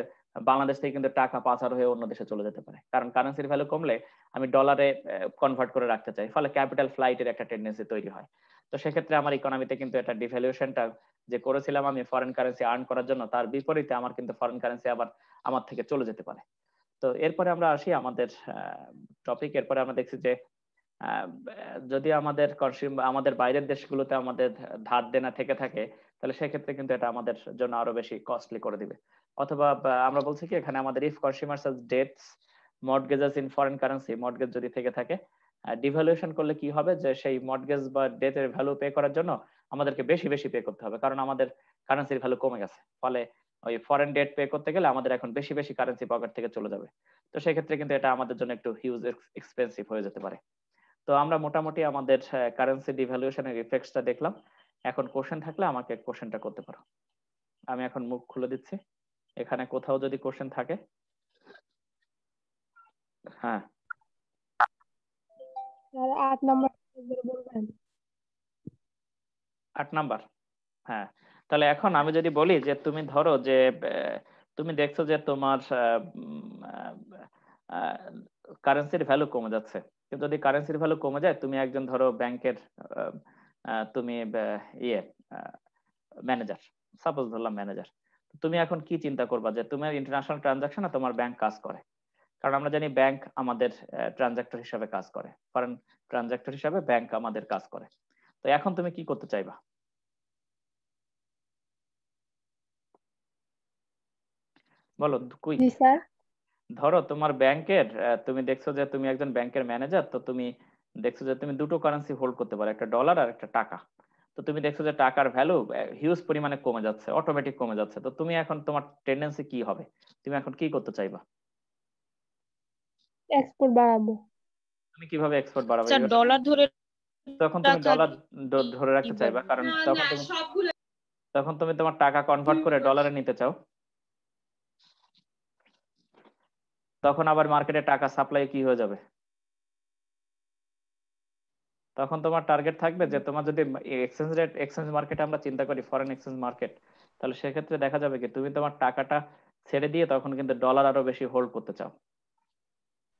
বাংলাদেশ থেকে কিন্তু টাকা পাচার হয়ে অন্য দেশে চলে যেতে পারে, কারণ কারেন্সির ভ্যালু কমলে আমি ডলারে কনভার্ট করে রাখতে চাই। ফলে ক্যাপিটাল ফ্লাইটের একটা টেন্ডেন্সি তৈরি হয়। তো সেক্ষেত্রে আমার ইকোনমিতে কিন্তু এটা ডিভ্যালুয়েশনটা যে করেছিলাম আমি ফরেন কারেন্সি আর্ন করার জন্য, তার বিপরীতে আমার কিন্তু ফরেন কারেন্সি আবার আমার থেকে চলে যেতে পারে। তো এরপরে আমরা আসি আমাদের টপিক। এরপরে আমরা দেখছি যে আহ, যদি আমাদের আমাদের বাইরের দেশগুলোতে আমাদের ধার দেনা থেকে থাকে, তাহলে সেক্ষেত্রে কিন্তু এটা আমাদের জন্য আরো বেশি কস্টলি করে দিবে। অথবা আমরা বলছি কি এখানে আমাদের if consumers has debts mortgages in foreign currency, mortgage যদি থেকে থাকে, ডিভ্যালুয়েশন করলে কি হবে যে সেই মর্টগেজ বা ডেটের ভ্যালু পে করার জন্য আমাদেরকে বেশি বেশি পে করতে হবে, কারণ আমাদের কারেন্সির ভ্যালু কমে গেছে। ফলে ওই ফরেন ডেট পে করতে গেলে আমাদের এখন বেশি বেশি কারেন্সি পকেট থেকে চলে যাবে। তো সেক্ষেত্রে কিন্তু এটা আমাদের জন্য একটু হিউজ এক্সপেন্সিভ হয়ে যেতে পারে। তো আমরা মোটামুটি আমাদের কারেন্সি ডিভ্যালুয়েশনের ইফেক্টসটা দেখলাম। এখন কোশ্চেন থাকলে আমাকে কোশ্চেনটা করতে পারো। আমি এখন মুখ খুলে দিচ্ছি, এখানে কোথাও যদি কোশ্চেন থাকে। হ্যাঁ, আর 8 নম্বর বলবেন। 8 নাম্বার। হ্যাঁ, তাহলে এখন আমি যদি বলি যে তুমি ধরো যে তুমি দেখছো যে তোমার কারেন্সির ভ্যালু কমে যাচ্ছে। কিন্তু যদি কারেন্সির ভ্যালু কমে যায়, তুমি একজন ধরো ব্যাংকের তুমি ইয়ে ম্যানেজার, সাপোজ ধরলাম ম্যানেজার। তুমি এখন কি চিন্তা করবা যে তোমার ইন্টারন্যাশনাল ট্রানজাকশনে তোমার ব্যাংক কাজ করে, কারণ আমরা জানি ব্যাংক আমাদের ট্রানজাক্টর হিসাবে কাজ করে, ফরেন ট্রানজাক্টর হিসাবে ব্যাংক আমাদের কাজ করে। তো এখন তুমি কি করতে চাইবা, বলো কুইক। জি স্যার। ধরো তোমার ব্যাংকের তুমি দেখছো যে তুমি একজন ব্যাংকের ম্যানেজার, তো তুমি দেখছো যে তুমি দুটো কারেন্সি হোল্ড করতে পারো, একটা ডলার আর একটা টাকা। তো তুমি দেখছো যে টাকার ভ্যালু হিউজ পরিমাণে কমে যাচ্ছে, অটোমেটিক কমে যাচ্ছে। তো তুমি এখন তোমার টেন্ডেন্সি কি হবে, তুমি এখন কি করতে চাইবা? এক্সপোর্ট বাড়াবো। তুমি কিভাবে এক্সপোর্ট বাড়াবে? স্যার ডলার ধরে তখন তুমি রাখার ডলার ধরে রাখতে চাইবা, কিভাবে? কারণ তখন তুমি তোমার টাকা কনভার্ট করে ডলারে নিতে চাও। তখন আবার মার্কেটে টাকা সাপ্লাই কি হয়ে যাবে? তখন তোমার টার্গেট থাকবে যে তোমার যদি এক্সচেঞ্জ রেট, এক্সচেঞ্জ মার্কেটে আমরা চিন্তা করি ফরেন এক্সচেঞ্জ মার্কেট, তাহলে সেক্ষেত্রে দেখা যাবে কি তুমি তোমার টাকাটা ছেড়ে দিয়ে তখন কিন্তু ডলার আরো বেশি হোল্ড করতে চাও।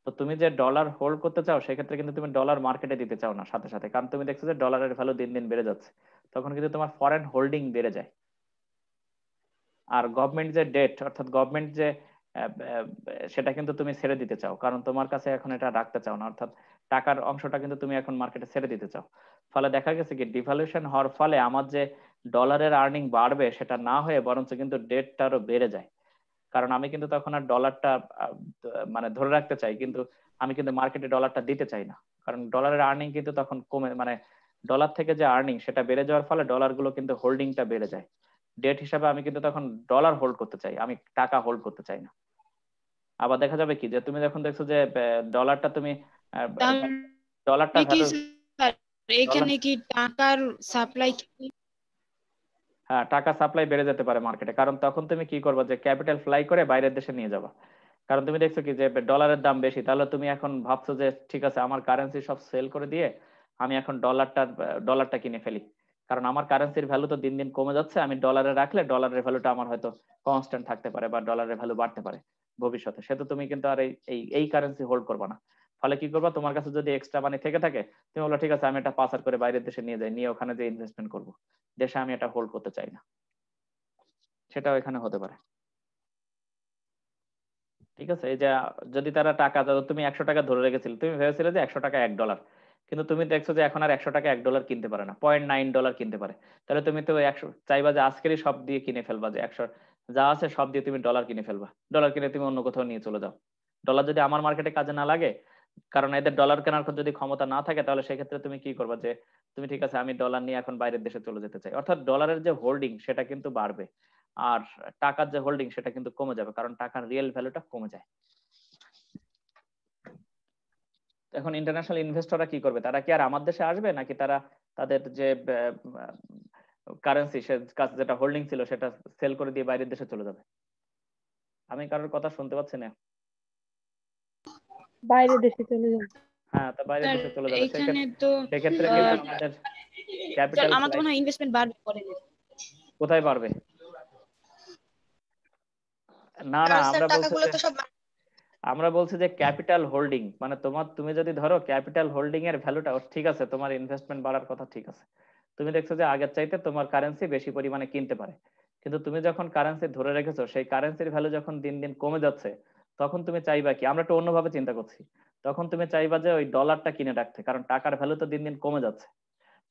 তো তুমি যে ডলার হোল্ড করতে চাও, সেক্ষেত্রে কিন্তু তুমি ডলার মার্কেটে দিতে চাও না সাথে সাথে, কারণ তুমি দেখছো যে ডলারের ভ্যালু দিন দিন বেড়ে যাচ্ছে। তখন কিন্তু তোমার ফরেন হোল্ডিং বেড়ে যায়। আর গভর্নমেন্ট যে ডেট, অর্থাৎ গভর্নমেন্ট যে আহ, আহ, সেটা কিন্তু তুমি ছেড়ে দিতে চাও, কারণ তোমার কাছে এখন এটা রাখতে চাও না, অর্থাৎ টাকার অংশটা কিন্তু তুমি এখন মার্কেটে ছেড়ে দিতে চাও। ফলে দেখা গেছে কি ডিভ্যালুয়েশন হওয়ার ফলে আমার যে ডলারের আর্নিং বাড়বে সেটা না হয়ে বরঞ্চ কিন্তু ডেটটা আরো বেড়ে যায়। কারণ আমি কিন্তু তখন আর ডলারটা মানে ধরে রাখতে চাই, কিন্তু আমি কিন্তু মার্কেটে ডলারটা দিতে চাই না, কারণ ডলারের আর্নিং কিন্তু তখন কমে, মানে ডলার থেকে যে আর্নিং সেটা বেড়ে যাওয়ার ফলে ডলার গুলো কিন্তু হোল্ডিংটা বেড়ে যায়। ডেট হিসাবে আমি কিন্তু তখন ডলার হোল্ড করতে চাই, আমি টাকা হোল্ড করতে চাই না। আবার দেখা যাবে কি যে তুমি যখন দেখছো যে ডলারটা তুমি ডলারটা তাহলে কি ভ্যালু স্যার ডলার, এখানে কি টাকার সাপ্লাই হ্যাঁ টাকা সাপ্লাই বেড়ে যেতে পারে মার্কেটে, কারণ তখন তুমি কি করবে যে ক্যাপিটাল ফ্লাই করে বাইরের দেশে নিয়ে যাবা। কারণ তুমি দেখছো কি যে ডলারের দাম বেশি, তাহলে তুমি এখন ভাবছো যে ঠিক আছে আমার কারেন্সি সব সেল করে দিয়ে আমি এখন ডলারটা কিনে ফেলি, কারণ আমার কারেন্সির ভ্যালু তো দিন দিন কমে যাচ্ছে। আমি ডলারে রাখলে ডলারের ভ্যালুটা আমার হয়তো কনস্ট্যান্ট থাকতে পারে বা ডলারের ভ্যালু বাড়তে পারে ভবিষ্যতে, সে তো তুমি কিন্তু আর এই কারেন্সি হোল্ড করবে না। ফলে কি করবা, তোমার কাছে যদি এক্সট্রা মানি থেকে থাকে, তুমি বলো ঠিক আছে আমি এটা পাচার করে বাইরের দেশে নিয়ে যাই, নিয়ে ওখানে যে ইনভেস্টমেন্ট করবো, দেশে আমি এটা হোল্ড করতে চাই না। সেটাও এখানে হতে পারে। ঠিক আছে, এই যে যদি তারা টাকা তুমি 100 টাকা ধরে রেখেছিলে, তুমি ভেবেছিলে যে 100 টাকা $1, কিন্তু তুমি দেখছো যে এখন আর 100 টাকা $1 কিনতে পারে না, $0.9 কিনতে পারে। তাহলে তুমি তো 100 চাইবা যে আজকেরই সব দিয়ে কিনে ফেলবা, যে 100 যা আছে সব দিয়ে তুমি ডলার কিনে ফেলবা, ডলার কিনে তুমি অন্য কোথাও নিয়ে চলে যাও। ডলার যদি আমার মার্কেটে কাজে না লাগে, কারণ এদের ডলার কেনার যদি ক্ষমতা না থাকে, তাহলে সেক্ষেত্রে তুমি কি করবা যে তুমি ঠিক আছে আমি ডলার নিয়ে এখন বাইরের দেশে চলে যেতে চাই, অর্থাৎ ডলারের যে হোল্ডিং সেটা কিন্তু বাড়বে। আর টাকার যে হোল্ডিং সেটা কিন্তু কমে যাবে, কারণ টাকার রিয়েল ভ্যালুটা কমে যায়। এখন ইন্টারন্যাশনাল ইনভেস্টররা কি করবে, তারা কি আর আমার দেশে আসবে, নাকি তারা তাদের যে কারেন্সি সে কাছে যেটা হোল্ডিং ছিল সেটা সেল করে দিয়ে বাইরের দেশে চলে যাবে? আমি কারোর কথা শুনতে পাচ্ছি না। বাইরে দেশে চলে যাবে। হ্যাঁ, তা বাইরের স্যার দেশে চলে যাবে, এখানে তো সেক্ষেত্রে কিন্তু আমাদের স্যার ক্যাপিটাল আমার তো ফ্লাই মনে হয় ইনভেস্টমেন্ট বাড়বে পরে। কোথায় বাড়বে? না না, কারণ স্যার টাকাগুলো তো সব আমরা বলছি যে ক্যাপিটাল হোল্ডিং, মানে তুমি যদি ধরো ক্যাপিটাল হোল্ডিং এর ভ্যালুটা ঠিক আছে, তোমার ইনভেস্টমেন্ট বাড়ার কথা ঠিক আছে, তুমি দেখছো যে আগের চাইতে তোমার কারেন্সি বেশি পরিমাণে কিনতে পারে, কিন্তু তুমি যখন কারেন্সি ধরে রেখেছো সেই কারেন্সির ভ্যালু যখন দিন দিন কমে যাচ্ছে, তখন তুমি চাইবা কি, আমরা একটু অন্যভাবে চিন্তা করছি, তখন তুমি চাইবা যে ওই ডলারটা কিনে রাখতে, কারণ টাকার ভ্যালু তো দিন দিন কমে যাচ্ছে।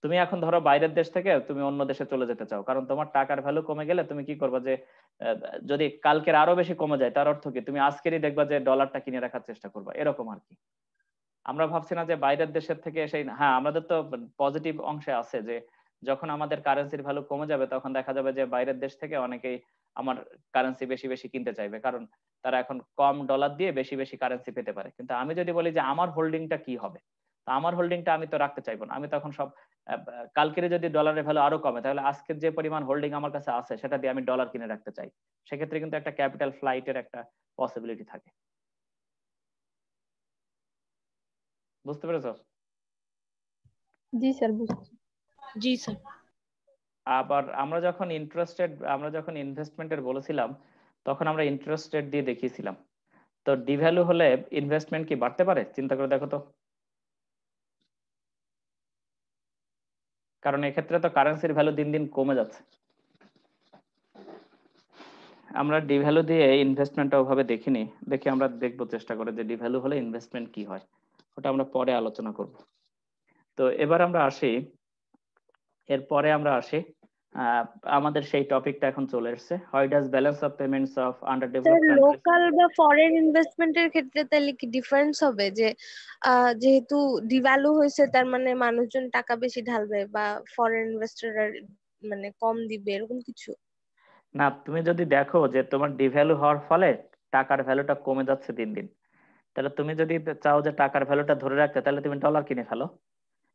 তুমি এখন ধরো বাইরের দেশ থেকে তুমি অন্য দেশে চলে যেতে চাও, কারণ তোমার টাকার ভ্যালু কমে গেলে তুমি কি করবা যে আহ, যদি কালকের আরো বেশি কমে যায় তার অর্থ কি, তুমি আজকেরই দেখবা যে ডলারটা কিনে রাখার চেষ্টা করবা, এরকম আর কি। আমরা ভাবছি না যে বাইরের দেশের থেকে এসে, হ্যাঁ আমাদের তো পজিটিভ অংশে আছে যে যখন আমাদের কারেন্সির ভ্যালু কমে যাবে তখন দেখা যাবে যে বাইরের দেশ থেকে অনেকেই আমার কারেন্সি বেশি বেশি কিনতে চাইবে, কারণ তারা এখন কম ডলার দিয়ে বেশি বেশি কারেন্সি পেতে পারে। কিন্তু আমি যদি বলি যে আমার হোল্ডিংটা কি হবে, তো আমার হোল্ডিংটা আমি তো রাখতে চাইবো না, আমি তখন সব কালকের যদি ডলারের ভ্যালু আরো কমে তাহলে আজকের যে পরিমাণ হোল্ডিং আমার কাছে আছে সেটা দিয়ে আমি ডলার কিনে রাখতে চাই, সেক্ষেত্রে কিন্তু একটা ক্যাপিটাল ফ্লাইটের একটা পসিবিলিটি থাকে। বুঝতে পেরেছো? জি স্যার, বুঝছি। জি স্যার। আবার আমরা যখন ইনভেস্টমেন্টের বলেছিলাম তখন আমরা ইন্টারেস্ট রেট দিয়ে দেখিয়েছিলাম। তো ডিভ্যালু হলে ইনভেস্টমেন্ট কি বাড়তে পারে? চিন্তা করে দেখো তো, কারণ এক্ষেত্রে তো কারেন্সির ভ্যালু দিন দিন কমে যাচ্ছে। আমরা ডিভ্যালু দিয়ে ইনভেস্টমেন্টটা ওভাবে দেখিনি, দেখি আমরা দেখবো চেষ্টা করে যে ডিভ্যালু হলে ইনভেস্টমেন্ট কি হয়, ওটা আমরা পরে আলোচনা করব। তো এরপরে আমরা আসি আহ, আমাদের সেই টপিকটা এখন চলে এসেছে, how does balance of payments of under sir developed countries. Local বা ফরেন ইনভেস্টমেন্টের ক্ষেত্রে তাহলে কি ডিফারেন্স হবে যে যেহেতু ডিভ্যালু হয়েছে তার মানে মানুষজন টাকা বেশি ঢালবে বা ফরেন ইনভেস্টররা মানে কম দিবে এরকম কিছু? না, তুমি যদি দেখো যে তোমার ডিভ্যালু হওয়ার ফলে টাকার ভ্যালুটা কমে যাচ্ছে দিন দিন, তাহলে তুমি যদি চাও যে টাকার ভ্যালুটা ধরে রাখতে তাহলে তুমি ডলার কিনে ফেলো।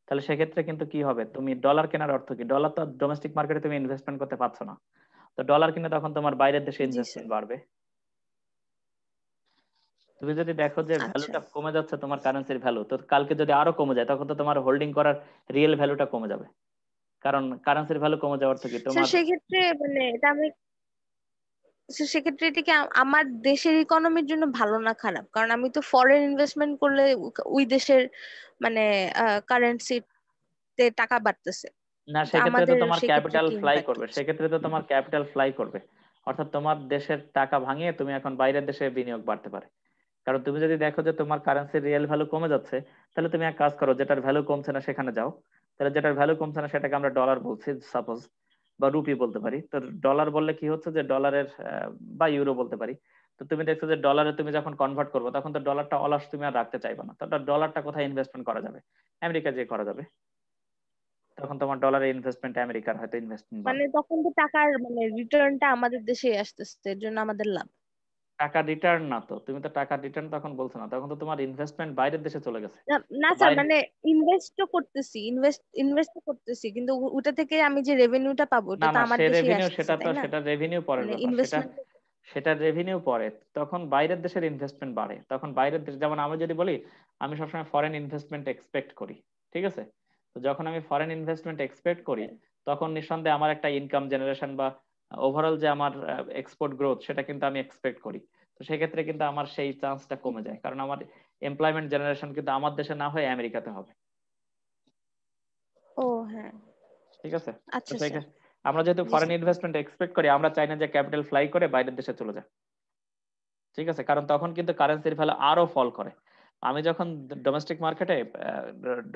তাহলে সেক্ষেত্রে কিন্তু কি হবে, তুমি ডলার কেনার অর্থ কি, ডলার তো ডোমেস্টিক মার্কেটে তুমি ইনভেস্টমেন্ট করতে পারছো না, তো ডলার কিনে তখন তোমার বাইরের দেশে জি স্যার। ইনভেস্টমেন্ট বাড়বে। তুমি যদি দেখো যে আচ্ছা। ভ্যালুটা কমে যাচ্ছে তোমার কারেন্সির ভ্যালু, তো কালকে যদি আরো কমে যায় তখন তো তোমার হোল্ডিং করার রিয়েল ভ্যালুটা কমে যাবে, কারণ কারেন্সির ভ্যালু কমে যাওয়ার অর্থ কি স্যার তোমার। সেক্ষেত্রে মানে এটা আমি সেক্ষেত্রে এটা কি আমার দেশের ইকোনমির জন্য ভালো না খারাপ? কারণ আমি তো ফরেন ইনভেস্টমেন্ট করলে ওই দেশের মানে কারেন্সিতে টাকা বাড়তেছে। না, তো সেক্ষেত্রে তো আমাদের তোমার সেক্ষেত্রে ক্যাপিটাল কি ফ্লাই ইম্প্যাক্ট করবে, হচ্ছে? সেক্ষেত্রে তো তোমার ক্যাপিটাল ফ্লাই করবে, অর্থাৎ তোমার দেশের টাকা ভাঙিয়ে তুমি এখন বাইরের দেশে বিনিয়োগ বাড়তে পারে। কারণ তুমি যদি দেখো যে তোমার কারেন্সির রিয়েল ভ্যালু কমে যাচ্ছে, তাহলে তুমি এক কাজ করো, যেটার ভ্যালু কমছে না সেখানে যাও। তাহলে যেটার ভ্যালু কমছে না সেটাকে আমরা ডলার বলছি সাপোজ, বা রুপি বলতে পারি। তো ডলার বললে কি হচ্ছে যে ডলারের বা ইউরো বলতে পারি। তো তুমি দেখছো যে ডলারে তুমি যখন কনভার্ট করবে তখন তো ডলারটা অলস তুমি আর রাখতে চাইবে না, তো ডলারটা কোথায় ইনভেস্টমেন্ট করা যাবে? আমেরিকা যে করা যাবে, তখন তোমার ডলারে ইনভেস্টমেন্ট আমেরিকার হয়তো ইনভেস্টমেন্ট মানে বাড়বে। তখন তো টাকার মানে রিটার্নটা আমাদের দেশে আসতেছে, এর জন্য আমাদের লাভ। টাকা রিটার্ন না, তো তুমি তো টাকা রিটার্ন তখন বলছো না, তখন তো তোমার ইনভেস্টমেন্ট বাইরের দেশে চলে গেছে। না না তো স্যার, বাইরে, মানে ইনভেস্ট তো করতেছি, ইনভেস্ট করতেছি, কিন্তু ওটা থেকে আমি যে রেভিনিউটা পাবো না ওটা তো না, আমার সে দেশেই রেভিনিউ, আসতেছে, তাই না? সেটা রেভিনিউ পরের মানে ব্যাপার, ইনভেস্টমেন্ট। সেটা রেভিনিউ পরে। তখন বাইরের দেশের ইনভেস্টমেন্ট বাড়ে, তখন বাইরের দেশ, যেমন আমি যদি বলি আমি সবসময় ফরেন ইনভেস্টমেন্ট এক্সপেক্ট করি, ঠিক আছে? তো যখন আমি ফরেন ইনভেস্টমেন্ট এক্সপেক্ট করি তখন নিঃসন্দেহে আমার একটা ইনকাম জেনারেশন বা ওভারঅল যে আমার এক্সপোর্ট গ্রোথ সেটা কিন্তু আমি এক্সপেক্ট করি। তো সেক্ষেত্রে কিন্তু আমার সেই চান্সটা কমে যায়, কারণ আমার এমপ্লয়মেন্ট জেনারেশন কিন্তু আমার দেশে না হয়ে আমেরিকাতে হবে। ও হ্যাঁ। ঠিক আছে? তো আচ্ছা সেই স্যার। আমরা যেহেতু জি ফরেন স্যার। ইনভেস্টমেন্ট এক্সপেক্ট করি, আমরা চাই না যে ক্যাপিটাল ফ্লাই করে বাইরের দেশে চলে যায়। ঠিক আছে, কারণ তখন কিন্তু কারেন্সির ভ্যালু আরো ফল করে। আমি যখন ডোমেস্টিক মার্কেটে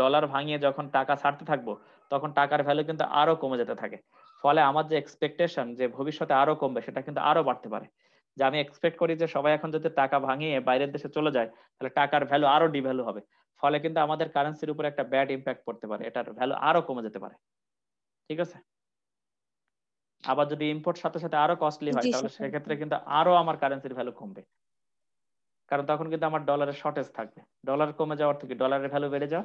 ডলার ভাঙিয়ে যখন টাকা ছাড়তে থাকবো তখন টাকার ভ্যালু কিন্তু আরো কমে যেতে থাকে। ফলে আমার যে এক্সপেকটেশন যে ভবিষ্যতে আরো কমবে সেটা কিন্তু আরো বাড়তে পারে। যে আমি এক্সপেক্ট করি যে সবাই এখন যদি টাকা ভাঙিয়ে বাইরের দেশে চলে যায় তাহলে টাকার ভ্যালু আরো ডিভ্যালু হবে, ফলে কিন্তু আমাদের কারেন্সির উপর একটা ব্যাড ইম্প্যাক্ট পড়তে পারে, এটার ভ্যালু আরো কমে যেতে পারে। ঠিক আছে? আবার যদি ইম্পোর্ট সাথে সাথে আরো কস্টলি হয় জি তাহলে স্যার। সেক্ষেত্রে কিন্তু আরো আমার কারেন্সির ভ্যালু কমবে, কারণ তখন কিন্তু আমার ডলারের শর্টেজ থাকবে। ডলার কমে যাওয়ার থেকে ডলারের ভ্যালু বেড়ে যাও।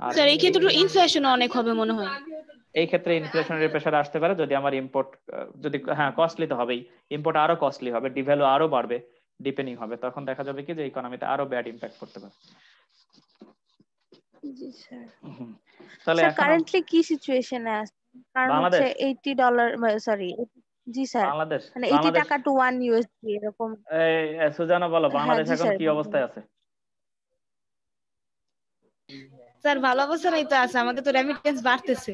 আর স্যার এই ক্ষেত্রে তো ইনফ্লেশন অনেক হবে মনে হয়। এই ক্ষেত্রে ইনফ্লেশনারি প্রেসার আসতে পারে যদি আমার ইম্পোর্ট, যদি হ্যাঁ কস্টলি তো হবেই, ইম্পোর্ট আরো কস্টলি হবে, ডিভ্যালু আরো বাড়বে, ডিপেন্ডিং হবে, তখন দেখা যাবে কি যে ইকোনমিতে আরো ব্যাড ইম্প্যাক্ট পড়তে পারে। জি স্যার। হুম। তাহলে স্যার এখন কারেন্টলি কি সিচুয়েশনে আছে? কারণ হচ্ছে বাংলাদেশ, $80, সরি, জি স্যার, বাংলাদেশ মানে 80 বাংলাদেশ টাকা টু 1 USD এরকম। সুজানা বলো, হ্যাঁ বাংলাদেশ জি এখন স্যার, কি অবস্থায় আছে? স্যার ভালো অবস্থায় তো আছে, আমাদের তো রেমিটেন্স বাড়তেছে।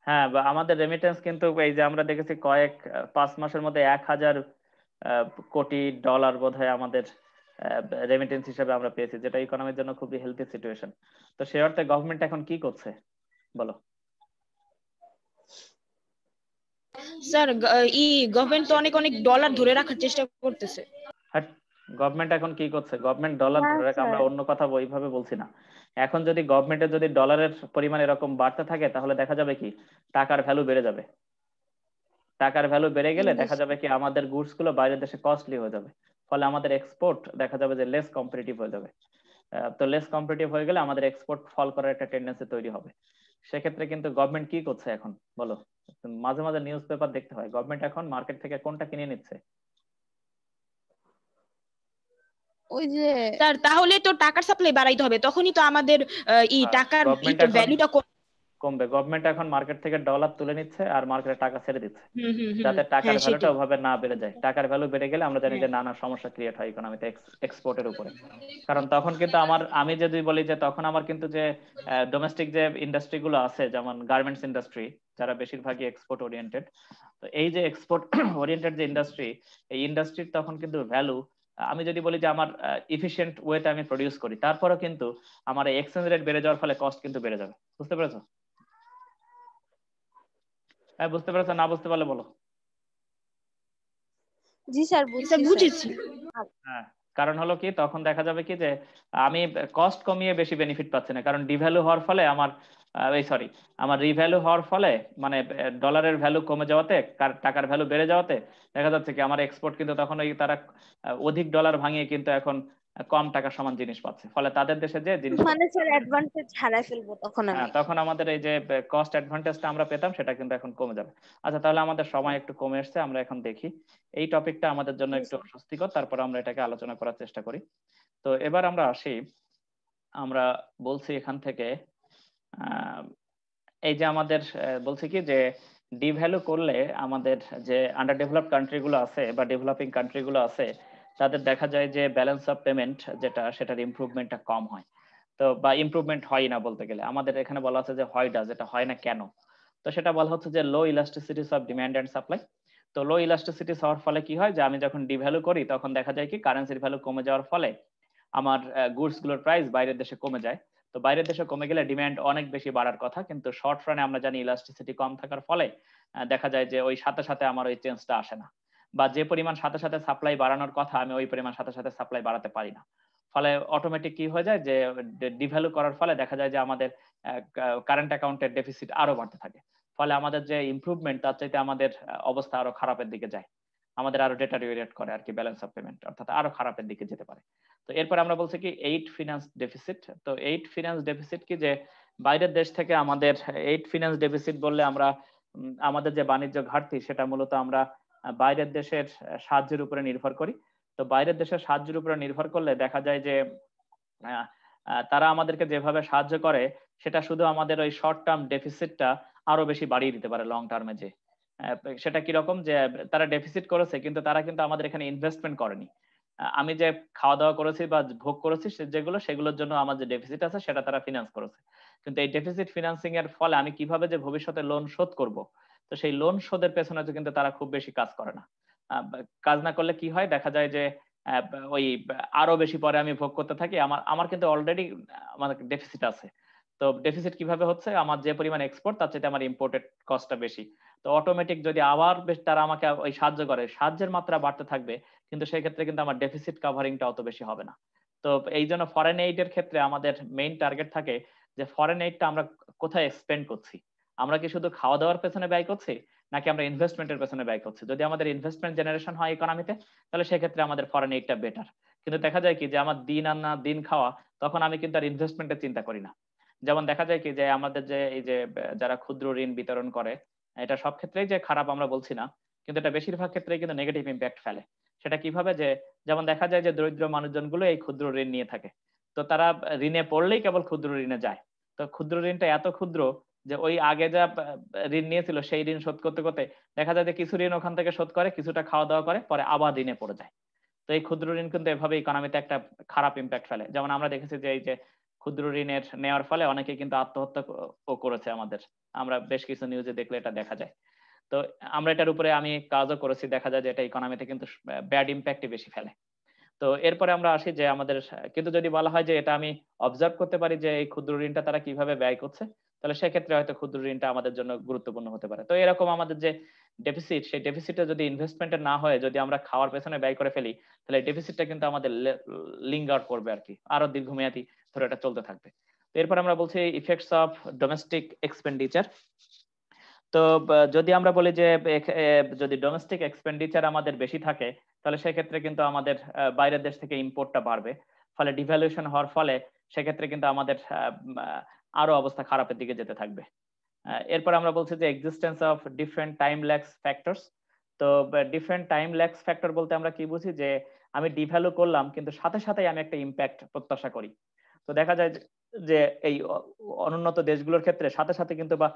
হ্যাঁ, আমাদের রেমিটেন্স কিন্তু এই যে আমরা দেখেছি 5 মাসের মধ্যে 1,000 কোটি ডলার বোধহয় আমাদের রেমিটেন্স হিসেবে আমরা পেয়েছি, যেটা ইকোনমির জন্য খুবই হেলদি সিচুয়েশন। তো সেই অর্থে গভর্নমেন্ট এখন কি করছে বলো? স্যার গভর্নমেন্ট তো অনেক অনেক ডলার ধরে রাখার চেষ্টা করতেছে। হ্যাঁ, গভর্নমেন্ট এখন কি করছে? গভর্নমেন্ট ডলার হ্যাঁ ধরে রাখে, আমরা স্যার। অন্য কথা ওইভাবে বলছি না। এখন যদি গভর্নমেন্টের যদি ডলারের পরিমাণ এরকম বাড়তে থাকে, তাহলে দেখা যাবে কি টাকার ভ্যালু বেড়ে যাবে। টাকার ভ্যালু বেড়ে গেলে দেখা যাবে কি আমাদের গুডস গুলো বাইরের দেশে কস্টলি হয়ে যাবে, ফলে আমাদের এক্সপোর্ট দেখা যাবে যে লেস কম্পিটিটিভ হয়ে যাবে। তো লেস কম্পিটিটিভ হয়ে গেলে আমাদের এক্সপোর্ট ফল করার একটা টেন্ডেন্সি তৈরি হবে। সেক্ষেত্রে কিন্তু গভর্নমেন্ট কি করছে এখন বলো? মাঝে মাঝে নিউজ পেপার দেখতে হয়, গভর্নমেন্ট এখন মার্কেট থেকে কোনটা কিনে নিচ্ছে? ওই যে স্যার তাহলে তো টাকার সাপ্লাই বাড়াইতে হবে, তখনই তো আমাদের টাকার গভর্নমেন্ট এখন ভ্যালুটা কমবে। গভর্নমেন্ট এখন মার্কেট থেকে ডলার তুলে নিচ্ছে আর মার্কেটে টাকা ছেড়ে দিচ্ছে, হুম হুম হুম, যাতে টাকার হ্যাঁ ভ্যালুটা সেটাই। ওভাবে না বেড়ে যায়। টাকার ভ্যালু বেড়ে গেলে আমরা জানি হ্যাঁ যে নানা সমস্যা ক্রিয়েট হয় ইকোনমিতে, এক্সপোর্টের উপরে। কারণ তখন কিন্তু আমি যদি বলি যে তখন আমার কিন্তু যে ডোমেস্টিক যে ইন্ডাস্ট্রি গুলো আছে, যেমন গার্মেন্টস ইন্ডাস্ট্রি, যারা বেশিরভাগই এক্সপোর্ট ওরিয়েন্টেড, তো এই যে এক্সপোর্ট ওরিয়েন্টেড যে ইন্ডাস্ট্রি, এই ইন্ডাস্ট্রির তখন কিন্তু ভ্যালু, আমি যদি বলি যে আমার ইফিশিয়েন্ট ওয়েতে আমি প্রডিউস করি, তারপরেও কিন্তু আমার এক্সচেঞ্জ রেট বেড়ে যাওয়ার ফলে কস্ট কিন্তু বেড়ে যাবে। বুঝতে পেরেছো? হ্যাঁ, বুঝতে পেরেছো? না বুঝতে পারলে বলো। জি স্যার স্যার বুঝছি স্যার। বুঝেছি। হ্যাঁ, কারণ হলো কি তখন দেখা যাবে কি যে আমি কস্ট কমিয়ে বেশি বেনিফিট পাচ্ছি না, কারণ ডিভ্যালু হওয়ার ফলে আমার আমার রিভ্যালু হওয়ার ফলে, মানে ডলারের ভ্যালু কমে যাওয়াতে, টাকার ভ্যালু বেড়ে যাওয়াতে দেখা যাচ্ছে কি আমার এক্সপোর্ট কিন্তু তখন ওই তারা অধিক ডলার ভাঙিয়ে কিন্তু এখন কম টাকা সমান জিনিস পাচ্ছে, ফলে তাদের দেশে যে জিনিস, মানে স্যার অ্যাডভান্টেজ হারাই ফেলবো তখন আমি। হ্যাঁ, তখন আমাদের এই যে কস্ট অ্যাডভান্টেজটা আমরা পেতাম সেটা কিন্তু এখন কমে যাবে। আচ্ছা, তাহলে আমাদের সময় একটু কমে এসেছে, আমরা এখন দেখি এই টপিকটা আমাদের জন্য জি একটু স্যার। অস্বস্তিকর, তারপর আমরা এটাকে আলোচনা করার চেষ্টা করি। তো এবার আমরা আসি, আমরা বলছি এখান থেকে আহ, এই যে আমাদের বলছি কি যে ডিভ্যালু করলে আমাদের যে আন্ডার ডেভেলপড কান্ট্রি গুলো আছে বা ডেভেলপিং কান্ট্রি গুলো আছে, তাদের দেখা যায় যে ব্যালেন্স অফ পেমেন্ট যেটা, সেটার ইমপ্রুভমেন্টটা কম হয়। তো বা ইমপ্রুভমেন্ট হয় না বলতে গেলে, আমাদের এখানে বলা আছে যে হয় না, যেটা হয় না কেন? তো সেটা বলা হচ্ছে যে লো ইলাস্টিসিটিস অফ ডিমান্ড অ্যান্ড সাপ্লাই। তো লো ইলাস্টিসিটিস হওয়ার ফলে কি হয় যে আমি যখন ডিভ্যালু করি তখন দেখা যায় কি কারেন্সির ভ্যালু কমে যাওয়ার ফলে আমার গুডস গুলোর প্রাইস বাইরের দেশে কমে যায়। তো বাইরের দেশে কমে গেলে ডিমান্ড অনেক বেশি বাড়ার কথা, কিন্তু শর্ট রানে আমরা জানি ইলাস্টিসিটি কম থাকার ফলে দেখা যায় যে ওই সাথে সাথে আমার ওই চেঞ্জটা আসে না, বা যে পরিমাণ সাথে সাথে সাপ্লাই বাড়ানোর কথা আমি ওই পরিমাণ সাথে সাথে সাপ্লাই বাড়াতে পারি না। ফলে অটোমেটিক কি হয়ে যায় যে ডিভ্যালু করার ফলে দেখা যায় যে আমাদের কারেন্ট অ্যাকাউন্টের ডেফিসিট আরো বাড়তে থাকে, ফলে আমাদের যে ইমপ্রুভমেন্ট তার চাইতে আমাদের অবস্থা আরো খারাপের দিকে যায়, আমাদের আরো ডেটারিওরেট করে আর কি, ব্যালেন্স অফ পেমেন্ট অর্থাৎ আরো খারাপের দিকে যেতে পারে। তো এরপর আমরা বলছি কি এইট ফিনান্স ডেফিসিট। তো এইট ফিনান্স ডেফিসিট কি যে বাইরের দেশ থেকে আমাদের এইট ফিনান্স ডেফিসিট বললে আমরা আমাদের যে বাণিজ্য ঘাটতি সেটা মূলত আমরা বাইরের দেশের সাহায্যের উপরে নির্ভর করি। তো বাইরের দেশের সাহায্যের উপরে নির্ভর করলে দেখা যায় যে তারা আমাদেরকে যেভাবে সাহায্য করে সেটা শুধু আমাদের ওই শর্ট টার্ম ডেফিসিটটা আরো বেশি বাড়িয়ে দিতে পারে লং টার্মে। যে সেটা কিরকম যে তারা ডেফিসিট করেছে কিন্তু তারা কিন্তু আমাদের এখানে ইনভেস্টমেন্ট করেনি। আমি যে খাওয়া দাওয়া করেছি বা ভোগ করেছি সেগুলোর জন্য আমার যে ডেফিসিট আছে সেটা তারা ফিনান্স করেছে, কিন্তু এই ডেফিসিট ফিনান্সিং এর ফলে আমি কিভাবে যে ভবিষ্যতে লোন শোধ করব, তো সেই লোন শোধের পেছনে তো কিন্তু তারা খুব বেশি কাজ করে না। কাজ না করলে কি হয় দেখা যায় যে আহ, ওই আরো বেশি পরে আমি ভোগ করতে থাকি, আমার আমার কিন্তু অলরেডি আমার ডেফিসিট আছে। তো ডেফিসিট কিভাবে হচ্ছে, আমার যে পরিমাণ এক্সপোর্ট তার চাইতে আমার ইম্পোর্টেড কস্টটা বেশি। তো অটোমেটিক যদি আবার বেশ তারা আমাকে ওই সাহায্য করে, সাহায্যের মাত্রা বাড়তে থাকবে, কিন্তু সেই ক্ষেত্রে কিন্তু আমার ডেফিসিট কাভারিংটা অত বেশি হবে না। তো এই জন্য ফরেন এইডের ক্ষেত্রে আমাদের মেইন টার্গেট থাকে যে ফরেন এইডটা আমরা কোথায় স্পেন্ড করছি, আমরা কি শুধু খাওয়া দাওয়ার পেছনে ব্যয় করছি নাকি আমরা ইনভেস্টমেন্টের পেছনে ব্যয় করছি। যদি আমাদের ইনভেস্টমেন্ট জেনারেশন হয় ইকোনমিতে, তাহলে সেক্ষেত্রে আমাদের ফরেন এইডটা বেটার। কিন্তু দেখা যায় কি যে আমার দিন আনা দিন খাওয়া, তখন আমি কিন্তু আর ইনভেস্টমেন্টের চিন্তা করি না। যেমন দেখা যায় কি যে আমাদের যে এই যে যারা ক্ষুদ্র ঋণ বিতরণ করে, এটা সব ক্ষেত্রেই যে খারাপ আমরা বলছি না, কিন্তু এটা বেশিরভাগ ক্ষেত্রেই কিন্তু নেগেটিভ ইম্প্যাক্ট ফেলে। সেটা কিভাবে যে যেমন দেখা যায় যে দরিদ্র মানুষজনগুলো এই ক্ষুদ্র ঋণ নিয়ে থাকে, তো তারা ঋণে পড়লেই কেবল ক্ষুদ্র ঋণে যায়। তো ক্ষুদ্র ঋণটা এত ক্ষুদ্র যে ওই আগে যা ঋণ নিয়েছিল সেই ঋণ শোধ করতে করতে দেখা যায় যে কিছু ঋণ ওখান থেকে শোধ করে, কিছুটা খাওয়া দাওয়া করে, পরে আবার ঋণে পড়ে যায়। তো এই ক্ষুদ্র ঋণ কিন্তু এভাবে ইকোনমিতে একটা খারাপ ইম্প্যাক্ট ফেলে। যেমন আমরা দেখেছি যে এই যে ক্ষুদ্র ঋণের নেওয়ার ফলে অনেকে কিন্তু আত্মহত্যা করেছে আমাদের, আমরা বেশ কিছু নিউজে দেখলে এটা দেখা যায়। তো আমরা এটার উপরে আমি কাজও করেছি, দেখা যায় যে এটা ইকোনমিতে কিন্তু ব্যাড ইম্প্যাক্টই বেশি ফেলে। তো এরপরে আমরা আসি যে আমাদের কিন্তু যদি বলা হয় যে এটা আমি অবজার্ভ করতে পারি যে এই ক্ষুদ্র ঋণটা তারা কিভাবে ব্যয় করছে, তাহলে সেক্ষেত্রে হয়তো ক্ষুদ্র ঋণটা আমাদের জন্য গুরুত্বপূর্ণ হতে পারে। তো এরকম আমাদের যে ডেফিসিট, সেই ডেফিসিটটা যদি ইনভেস্টমেন্টের না হয়, যদি আমরা খাওয়ার পেছনে ব্যয় করে ফেলি, তাহলে ডেফিসিটটা কিন্তু আমাদের লিঙ্গার করবে আর কি, আরো দীর্ঘমেয়াদী ধরে এটা চলতে থাকবে। তো এরপর আমরা বলছি ইফেক্টস অফ ডোমেস্টিক এক্সপেন্ডিচার। তো যদি আমরা বলি যে যদি ডোমেস্টিক এক্সপেন্ডিচার আমাদের বেশি থাকে, তাহলে সেক্ষেত্রে কিন্তু আমাদের বাইরের দেশ থেকে ইম্পোর্টটা বাড়বে, ফলে ডিভ্যালুয়েশন হওয়ার ফলে সেক্ষেত্রে কিন্তু আমাদের আরো অবস্থা খারাপের দিকে যেতে থাকবে। এরপর আমরা বলছি যে existence of different time lags factors. তো ডিফারেন্ট টাইম ল্যাগস ফ্যাক্টর বলতে আমরা কি বুঝি, যে আমি ডিভ্যালু করলাম কিন্তু সাথে সাথে আমি একটা ইম্প্যাক্ট প্রত্যাশা করি। তো দেখা যায় যে এই অনুন্নত দেশগুলোর ক্ষেত্রে সাথে সাথে কিন্তু, বা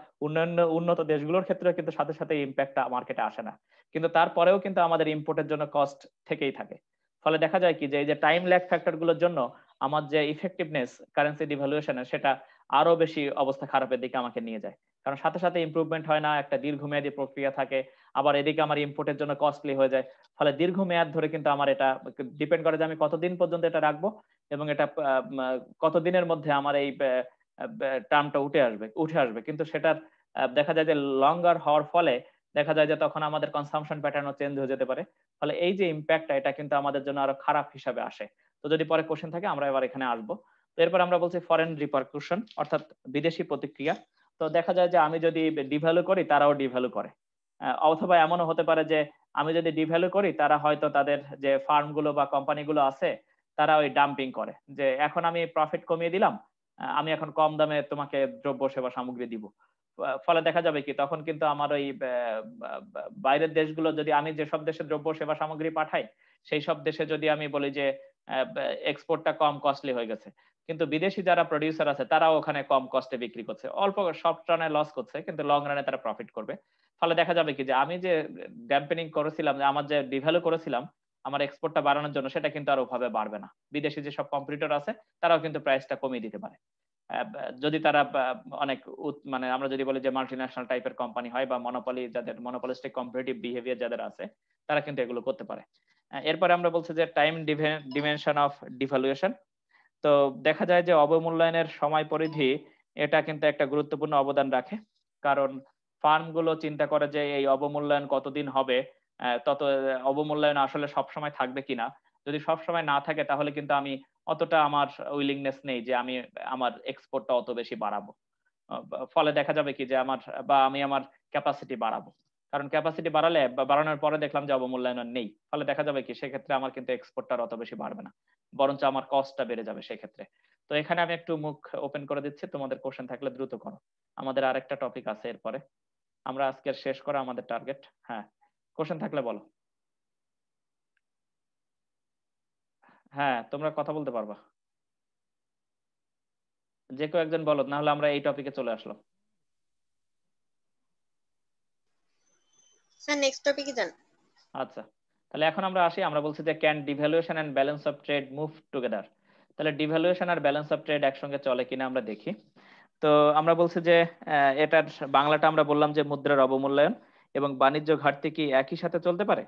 উন্নত দেশগুলোর ক্ষেত্রে কিন্তু সাথে সাথে ইম্প্যাক্টটা মার্কেটে আসে না, কিন্তু তারপরেও কিন্তু আমাদের ইম্পোর্টের জন্য কস্ট থেকেই থাকে। ফলে দেখা যায় কি যে এই যে টাইম ল্যাগ ফ্যাক্টর গুলোর জন্য আমার যে ইফেক্টিভনেস কারেন্সি ডিভ্যালুয়েশনের, সেটা আরো বেশি অবস্থা খারাপের দিকে আমাকে নিয়ে যায়, কারণ সাথে সাথে ইমপ্রুভমেন্ট হয় না, একটা দীর্ঘমেয়াদী প্রক্রিয়া থাকে, আবার এদিকে আমার ইম্পোর্টের জন্য কস্টলি হয়ে যায়। ফলে দীর্ঘমেয়াদ ধরে কিন্তু আমার এটা ডিপেন্ড করে যে আমি কতদিন পর্যন্ত এটা রাখবো এবং এটা কতদিনের মধ্যে আমার এই টার্মটা উঠে আসবে। কিন্তু সেটার দেখা যায় যে লঙ্গার হওয়ার ফলে দেখা যায় যে তখন আমাদের কনসাম্পশন প্যাটার্নও চেঞ্জ হয়ে যেতে পারে। ফলে এই যে ইম্প্যাক্টটা, এটা কিন্তু আমাদের জন্য আরো খারাপ হিসাবে আসে। তো যদি পরে কোশ্চেন থাকে আমরা এবার এখানে আসবো। তো এরপর আমরা বলছি ফরেন রিপারকুশন, অর্থাৎ বিদেশি প্রতিক্রিয়া। তো দেখা যায় যে আমি যদি ডিভ্যালু করি, তারাও ডিভ্যালু করে, অথবা এমনও হতে পারে যে আমি যদি ডিভ্যালু করি, তারা হয়তো তাদের যে ফার্মগুলো বা কোম্পানিগুলো আছে, তারা ওই ডাম্পিং করে, যে এখন আমি প্রফিট কমিয়ে দিলাম, আমি এখন কম দামে তোমাকে দ্রব্য সেবা সামগ্রী দিব। ফলে দেখা যাবে কি তখন কিন্তু আমার ওই বাইরের দেশগুলো, যদি আমি যেসব দেশে দ্রব্য সেবা সামগ্রী পাঠাই, সেই সব দেশে যদি আমি বলি যে এক্সপোর্টটা কম কস্টলি হয়ে গেছে, কিন্তু বিদেশি যারা প্রডিউসার আছে তারাও ওখানে কম কস্টে বিক্রি করছে, অল্প শর্ট রানে লস করছে, কিন্তু লং রানে তারা প্রফিট করবে। ফলে দেখা যাবে কি যে আমি যে ড্যাম্পেনিং করেছিলাম, আমার যে ডিভ্যালু করেছিলাম আমার এক্সপোর্টটা বাড়ানোর জন্য, সেটা কিন্তু আর ওভাবে বাড়বে না। বিদেশি যেসব কম্পিটিটর আছে তারাও কিন্তু প্রাইসটা কমিয়ে দিতে পারে, যদি তারা অনেক মানে আমরা যদি বলি যে মাল্টিন্যাশনাল টাইপের কোম্পানি হয়, বা মনোপলি, যাদের মনোপলিস্টিক কম্পিটিটিভ বিহেভিয়ার যাদের আছে, তারা কিন্তু এগুলো করতে পারে। এরপরে আমরা বলছি যে টাইম ডিমেনশন অফ ডিভ্যালুয়েশন। তো দেখা যায় যে অবমূল্যায়নের সময় পরিধি, এটা কিন্তু একটা গুরুত্বপূর্ণ অবদান রাখে, কারণ ফার্মগুলো চিন্তা করে যে এই অবমূল্যায়ন কতদিন হবে, তত অবমূল্যায়ন আসলে সবসময় থাকবে কিনা। যদি সবসময় না থাকে, তাহলে কিন্তু আমি অতটা আমার উইলিংনেস নেই যে আমি আমার এক্সপোর্টটা অত বেশি বাড়াবো। ফলে দেখা যাবে কি যে আমি আমার ক্যাপাসিটি বাড়াবো, কারণ ক্যাপাসিটি বাড়ালে বা বাড়ানোর পরে দেখলাম যে অবমূল্যায়ন নেই, ফলে দেখা যাবে কি সেক্ষেত্রে আমার কিন্তু এক্সপোর্টটা অত বেশি বাড়বে না, বরঞ্চ আমার কস্টটা বেড়ে যাবে সেক্ষেত্রে। তো এখানে আমি একটু মুখ ওপেন করে দিচ্ছি, তোমাদের কোশ্চেন থাকলে দ্রুত করো, আমাদের আরেকটা টপিক আছে এরপরে, আমরা আজকের শেষ করা আমাদের টার্গেট। হ্যাঁ, কোশ্চেন থাকলে বলো। হ্যাঁ, তোমরা কথা বলতে পারবা, যে কেউ একজন বলো, না হলে আমরা এই টপিকে চলে আসলাম। স্যার নেক্সট টপিকে যান। আচ্ছা, তাহলে এখন আমরা আসি, আমরা বলছি যে can devaluation and balance of trade move together. তাহলে ডিভ্যালুয়েশন আর ব্যালেন্স অফ ট্রেড একসঙ্গে চলে কিনা আমরা দেখি। তো আমরা বলছি যে এটার বাংলাটা আমরা বললাম যে মুদ্রার অবমূল্যায়ন এবং বাণিজ্য ঘাটতি কি একই সাথে চলতে পারে।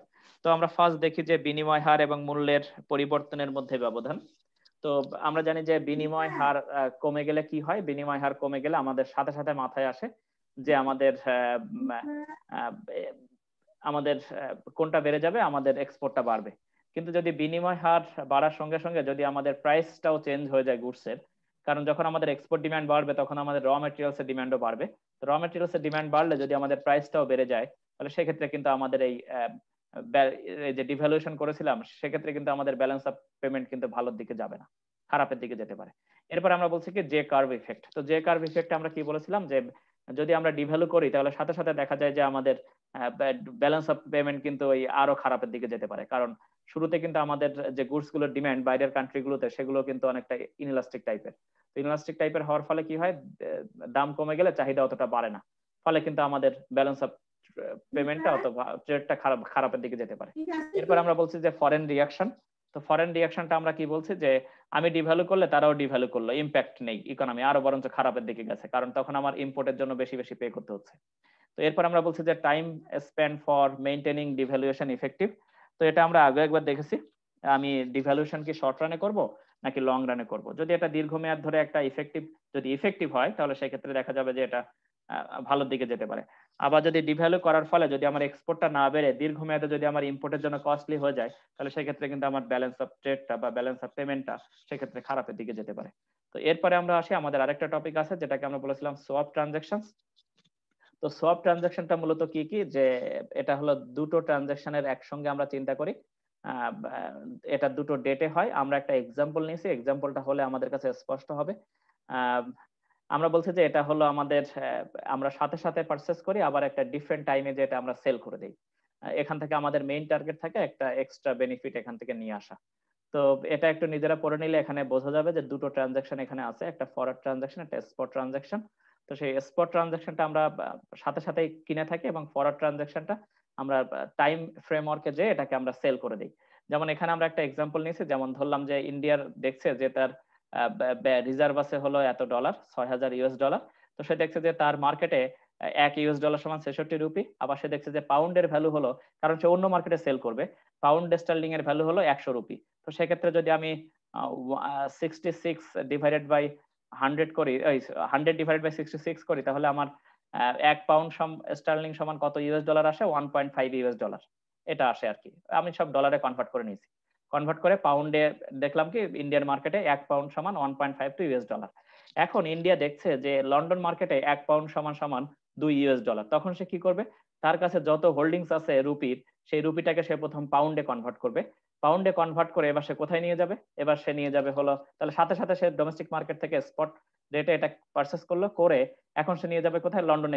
তো আমরা ফার্স্ট দেখি যে বিনিময় হার এবং মূল্যের পরিবর্তনের মধ্যে ব্যবধান। তো আমরা জানি যে বিনিময় হার কমে গেলে কি হয়, বিনিময় হার কমে গেলে আমাদের সাথে সাথে মাথায় আসে যে আমাদের কোনটা বেড়ে যাবে, আমাদের এক্সপোর্টটা বাড়বে। কিন্তু যদি বিনিময় হার বাড়ার সঙ্গে সঙ্গে যদি আমাদের প্রাইসটাও চেঞ্জ হয়ে যায় গুডসের, কারণ যখন আমাদের এক্সপোর্ট ডিমান্ড বাড়বে তখন আমাদের র মেটেরিয়ালস এর ডিমান্ডও বাড়বে। র মেটেরিয়ালস এর ডিমান্ড বাড়লে যদি আমাদের প্রাইসটাও বেড়ে যায়, তাহলে সেক্ষেত্রে কিন্তু আমাদের এই যে ডিভ্যালুয়েশন করেছিলাম, সেক্ষেত্রে কিন্তু আমাদের ব্যালেন্স অফ পেমেন্ট কিন্তু ভালোর দিকে যাবে না, খারাপের দিকে যেতে পারে। এরপর আমরা বলছি কি জে কার্ভ ইফেক্ট। তো জে কার্ভ ইফেক্ট আমরা কি বলেছিলাম, যে যদি আমরা ডিভ্যালু করি, তাহলে সাথে সাথে দেখা যায় যে আমাদের ব্যালেন্স অফ পেমেন্ট কিন্তু ওই আরো খারাপের দিকে যেতে পারে, কারণ শুরুতে কিন্তু আমাদের যে গুডস গুলোর ডিমান্ড বাইরের কান্ট্রিগুলোতে, সেগুলো কিন্তু অনেকটা ইনইলাস্টিক টাইপের। তো ইনইলাস্টিক টাইপের হওয়ার ফলে কি হয়, দাম কমে গেলে চাহিদা অতটা বাড়ে না, ফলে কিন্তু আমাদের ব্যালেন্স অফ পেমেন্টটা অথবা ট্রেডটা খারাপের দিকে যেতে পারে। এরপর আমরা বলছি যে ফরেন রিয়াকশন। তো ফরেন রিয়াকশনটা আমরা কি বলছি, যে আমি ডিভ্যালু করলে তারাও ডিভ্যালু করলো, ইম্প্যাক্ট নেই, ইকোনমি আরো বরঞ্চ খারাপের দিকে গেছে, কারণ তখন আমার ইম্পোর্টের জন্য বেশি বেশি পে করতে হচ্ছে। তো এরপর আমরা বলছি যে time spend for maintaining devaluation effective. তো এটা আমরা আগে একবার দেখেছি, আমি ডিভ্যালুয়েশন কি শর্ট রানে করব নাকি লং রানে করব। যদি এটা দীর্ঘমেয়াদ ধরে একটা যদি ইফেক্টিভ হয় তাহলে সেক্ষেত্রে দেখা যাবে যে এটা ভালোর দিকে যেতে পারে। আবার যদি ডিভ্যালু করার ফলে যদি আমার এক্সপোর্টটা না বেড়ে দীর্ঘমেয়াদে যদি আমার ইম্পোর্টের জন্য কস্টলি হয়ে যায়, তাহলে সেক্ষেত্রে কিন্তু আমার ব্যালেন্স অফ ট্রেডটা বা ব্যালেন্স অফ পেমেন্টটা সেক্ষেত্রে খারাপের দিকে যেতে পারে। তো এরপরে আমরা আসি, আমাদের আরেকটা টপিক আছে যেটাকে আমরা বলেছিলাম সোয়াপ ট্রানজাকশন। তো সোয়াপ ট্রানজাকশনটা মূলত কি কি, যে এটা হলো দুটো ট্রানজাকশনের একসঙ্গে আমরা চিন্তা করি, এটা দুটো ডেটে হয়। আমরা একটা এক্সাম্পল নিয়েছি, এক্সাম্পলটা হলে আমাদের কাছে স্পষ্ট হবে। আমরা বলছি যে এটা হলো আমাদের আমরা সাথে সাথে পারচেস করি, আবার একটা ডিফারেন্ট টাইমে যেটা আমরা সেল করে দিই। এখান থেকে আমাদের মেইন টার্গেট থাকে একটা এক্সট্রা বেনিফিট এখান থেকে নিয়ে আসা। তো এটা একটু নিজেরা পড়ে নিলে এখানে বোঝা যাবে যে দুটো ট্রানজাকশন এখানে আছে, একটা ফরওয়ার্ড ট্রানজাকশন, একটা স্পট ট্রানজাকশন। তো সেই স্পট ট্রানজাকশনটা আমরা সাথে সাথে কিনে থাকি এবং ফরওয়ার্ড ট্রানজাকশনটা আমরা টাইম ফ্রেমওয়ার্কে যে এটাকে আমরা সেল করে দিই। যেমন এখানে আমরা একটা এক্সাম্পল নিয়েছি, যেমন ধরলাম যে ইন্ডিয়ার দেখছে যে তার রিজার্ভ আছে হলো এত $, $6000। তো সে দেখছে যে তার মার্কেটে $1 সমান 66 রুপি। আবার সে দেখছে যে পাউন্ডের ভ্যালু হলো, কারণ সে অন্য মার্কেটে সেল করবে, পাউন্ড স্টার্লিং এর ভ্যালু হলো 100 রুপি। তো সেক্ষেত্রে যদি আমি 66 ডিভাইডেড বাই 100 করি, 100 ডিভাইডেড বাই 66 করি, তাহলে আমার 1 পাউন্ড স্টার্লিং সমান কত $, আসে? $1.5। এটা আসে আর কি। আমি সব ডলারে কনভার্ট করে নিয়েছি, কনভার্ট করে পাউন্ডে দেখলাম কি ইন্ডিয়ান মার্কেটে 1 পাউন্ড সমান $1.5 এখন ইন্ডিয়া দেখছে যে লন্ডন মার্কেটে 1 পাউন্ড সমান $2। তখন সে কি করবে? তার কাছে যত হোল্ডিংস আছে রুপির, সেই রুপিটাকে সে প্রথম পাউন্ডে কনভার্ট করবে। পাউন্ডে কনভার্ট করে এবার সে কোথায় নিয়ে যাবে? এবার সে নিয়ে যাবে হলো, তাহলে সাথে সাথে সে ডোমেস্টিক মার্কেট থেকে স্পট রেটে এটা পারচেস করলো, করে এখন সে নিয়ে যাবে কোথায়? লন্ডন